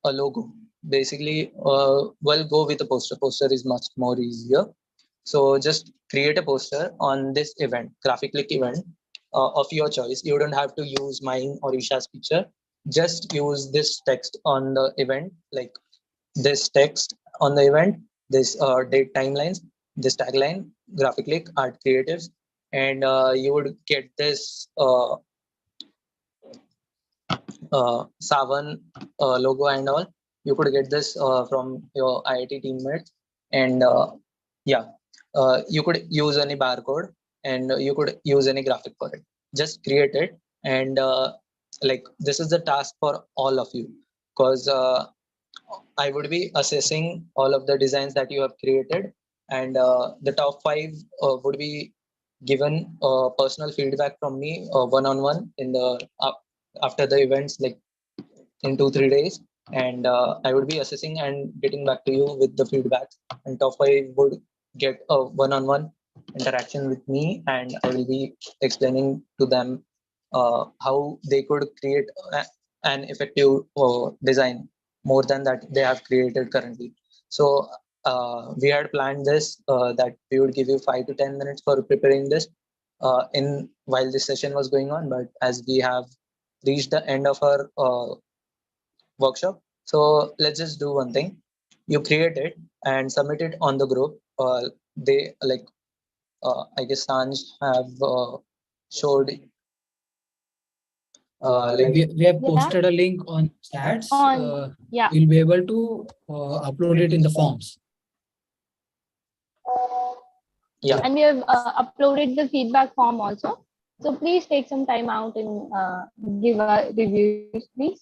a logo. Basically, well, go with a poster. Poster is much more easier. So just create a poster on this event, GraphyClick event of your choice. You don't have to use mine or Isha's picture. Just use this text on the event, like this text on the event, this date timelines, this tagline, GraphyClick, art creatives, and you would get this Savan logo and all. You could get this from your IIT teammates, and yeah, you could use any barcode and you could use any graphic for it. Just create it, and like this is the task for all of you, because I would be assessing all of the designs that you have created, and the top 5 would be given personal feedback from me one-on-one in the after the events, like in 2-3 days, and I would be assessing and getting back to you with the feedback. And top 5 would get a one-on-one interaction with me, and I will be explaining to them how they could create an effective design more than that they have created currently. So we had planned this that we would give you 5 to 10 minutes for preparing this in while this session was going on, but as we have reached the end of our workshop, so let's just do one thing. You create it and submit it on the group. They like I guess Sanj have showed like We have posted a link on chats. Yeah. You'll be able to upload it in the forms. yeah. And we have uploaded the feedback form also. So please take some time out and give a reviews, please.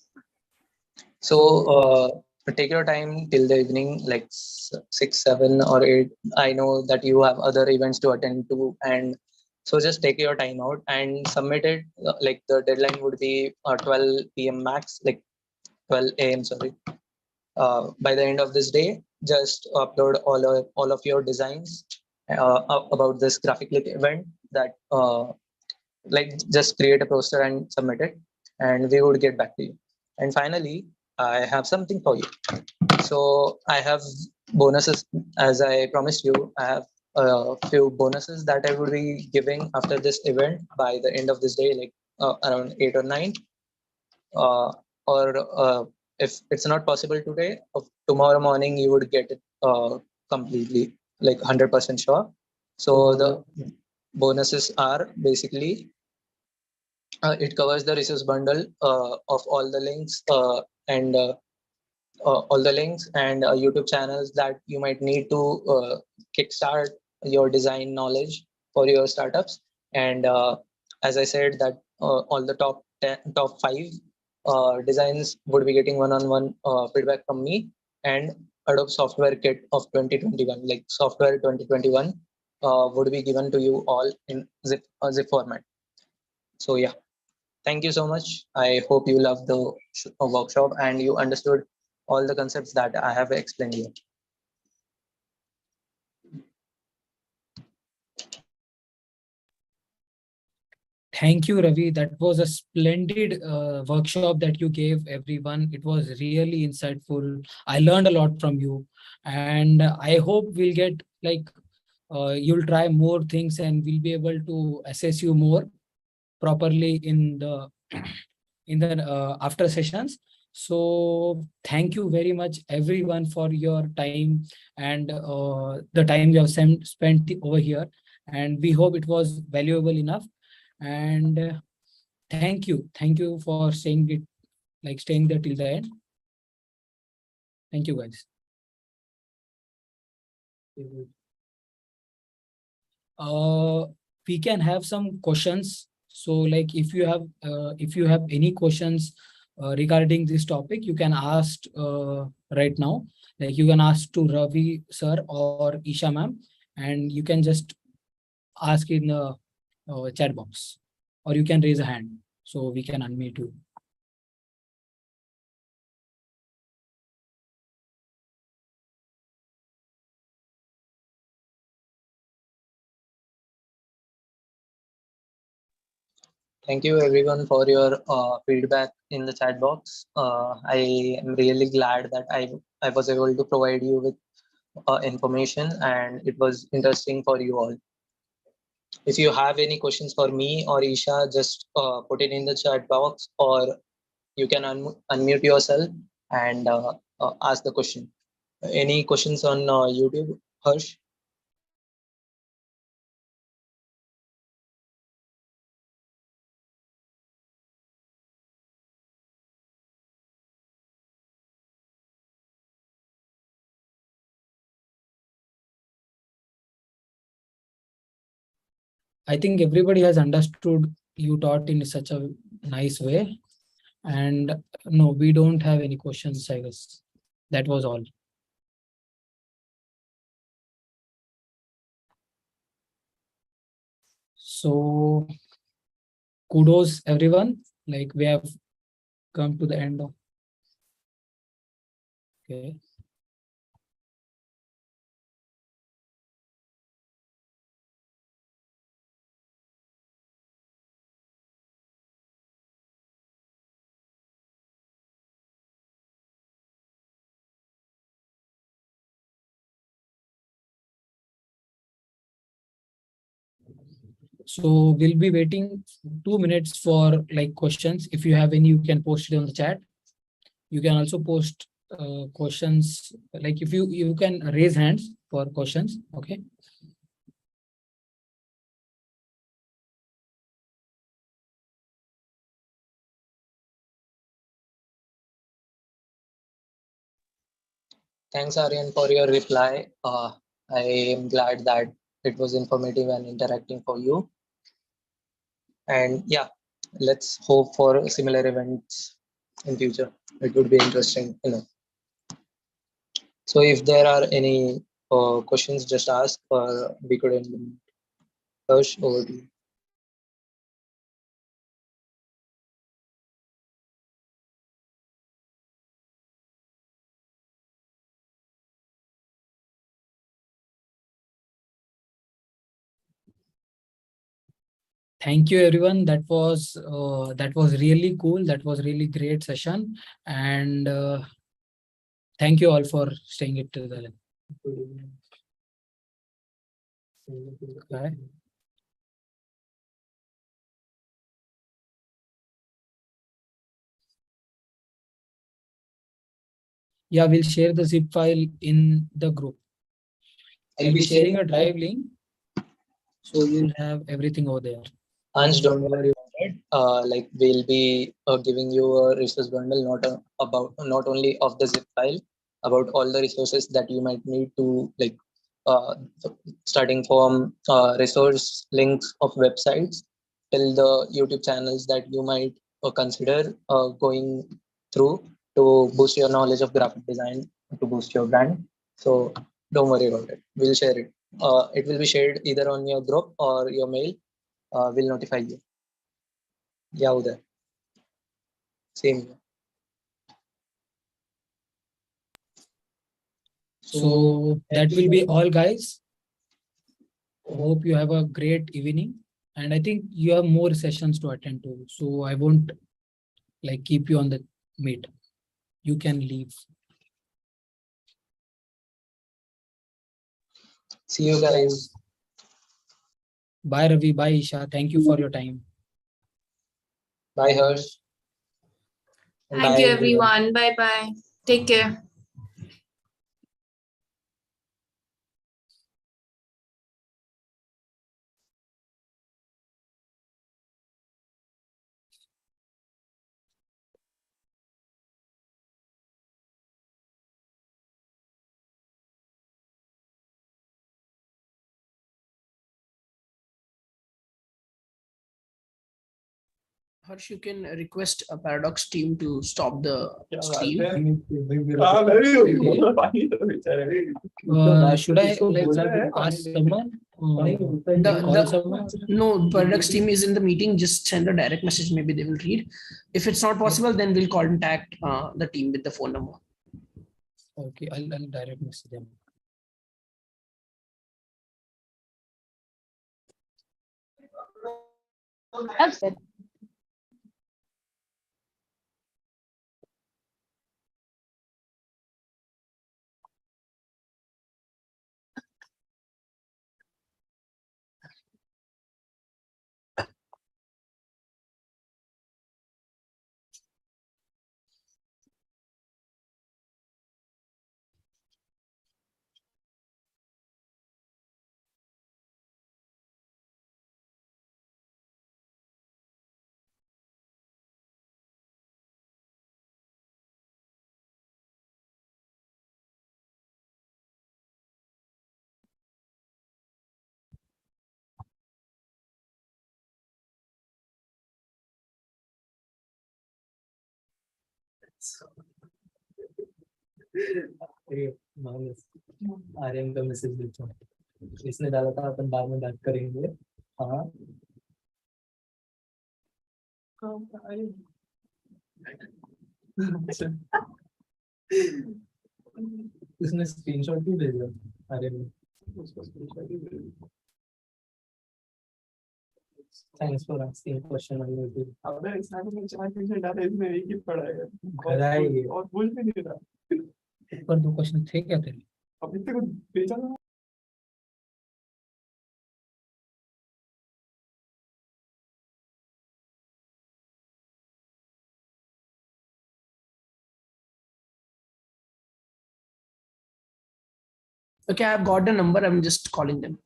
So take your time till the evening, like 6, 7, or 8. I know that you have other events to attend to, and so just take your time out and submit it. Like the deadline would be 12 p.m. max, like 12 a.m. Sorry. By the end of this day, just upload all of your designs about this GraphyClick event. That like just create a poster and submit it, and we would get back to you. And finally, I have something for you. So I have bonuses, as I promised you. I have a few bonuses that I would be giving after this event by the end of this day, like around 8 or 9. Or if it's not possible today, tomorrow morning you would get it completely, like 100% sure. So the bonuses are basically it covers the resource bundle of all the links and all the links and YouTube channels that you might need to kickstart your design knowledge for your startups. And as I said, that all the top 5 designs would be getting one-on-one feedback from me, and Adobe Software Kit of 2021, like Software 2021, would be given to you all in zip format. So yeah. Thank you so much. I hope you loved the workshop and you understood all the concepts that I have explained here. Thank you, Ravi. That was a splendid workshop that you gave everyone. It was really insightful. I learned a lot from you, and I hope we'll get like you'll try more things and we'll be able to assess you more properly in the after sessions. So thank you very much everyone for your time and the time you have spent over here, and we hope it was valuable enough. And thank you for staying it, like staying there till the end. Thank you, guys. We can have some questions. So like if you have any questions regarding this topic, you can ask right now. Like you can ask to Ravi sir or Isha ma'am, and you can just ask in the chat box, or you can raise a hand so we can unmute you. Thank you everyone for your feedback in the chat box. I am really glad that I was able to provide you with information, and it was interesting for you all. If you have any questions for me or Isha, just put it in the chat box, or you can unmute yourself and ask the question. Any questions on YouTube, Harsh? I think everybody has understood. You taught in such a nice way. And no, we don't have any questions, I guess. That was all. So kudos everyone. Like we have come to the end of. Okay. So we'll be waiting 2 minutes for like questions. If you have any, you can post it on the chat. You can also post questions. Like if you can raise hands for questions. Okay. Thanks, Aryan, for your reply. I am glad that it was informative and interacting for you. And yeah, let's hope for similar events in future. It would be interesting, you know. So if there are any questions, just ask, or we could end. Harsh, over to you. Thank you, everyone. That was really cool. That was really great session. And thank you all for staying it to the. Bye. Yeah, we'll share the zip file in the group. I'll be sharing a drive link, so you'll have everything over there. Ansh, don't worry about it. Like we'll be giving you a resource bundle, not only of the zip file, about all the resources that you might need to like, uh, starting from resource links of websites till the YouTube channels that you might consider going through to boost your knowledge of graphic design, to boost your brand. So don't worry about it. We'll share it. It will be shared either on your group or your mail. Will notify you. Yeah, Uday. Same here. So that will be all, guys. Hope you have a great evening. And I think you have more sessions to attend to. So I won't like keep you on the meet. You can leave. See you guys. Bye, Ravi. Bye, Isha. Thank you for your time. Bye, Harsh. And Thank bye, you, everyone. Bye bye. Take care. Harsh, you can request a Paradox team to stop the stream. Should I like, ask someone? Call someone? No, Paradox team is in the meeting. Just send a direct message. Maybe they will read. If it's not possible, then we'll contact the team with the phone number. Okay, I'll direct message them. That's it. Aryan का message देखो, इसने डाला था अपन बाद में बात करेंगे। हाँ इसने स्क्रीनशॉट भी भेजा आर्यन ने, उसको स्क्रीनशॉट भी भेजा। Thanks for asking question on YouTube. अबे इसने तो 4 डाले, इसमें एक ही पड़ा है घर आएगी। और बोल भी नहीं रहा। ऊपर 2 क्वेश्चन थे क्या तेरे? अब इतने को भेजा ना। Okay, I've got the number. I'm just calling them.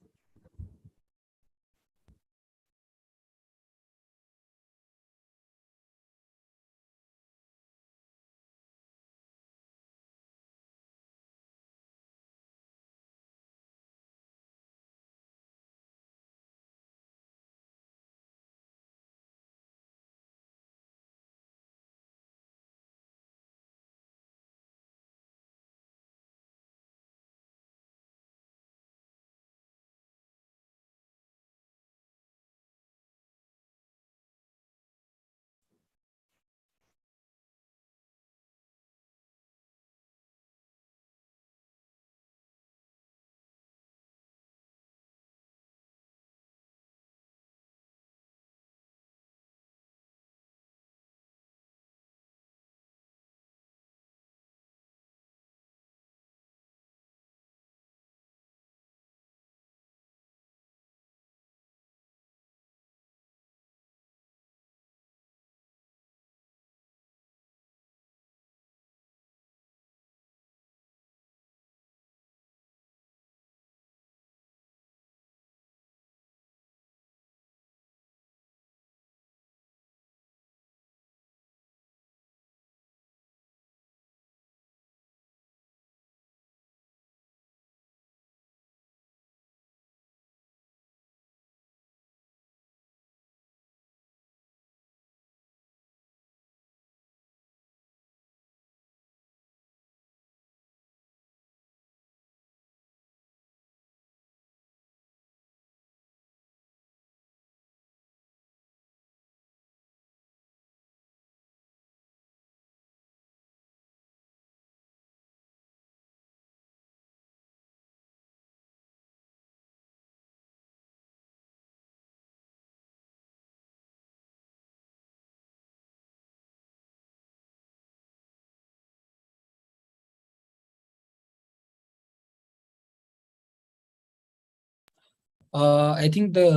I think the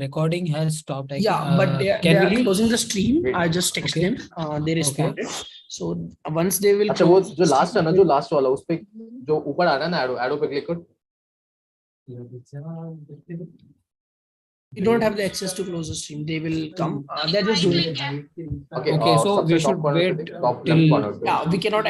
recording has stopped. But they can are we leave? closing the stream. I just texted Okay. them. They responded. So once they will. अच्छा वो जो last है ना, जो last वाला उस पे जो ऊपर आ रहा है ना, एरो पे क्लिक कर। We don't have the access to close the stream. They will come. They're just doing it. Okay, Okay, so we सबसे should top corner पे wait top till- left corner पे। Yeah, we cannot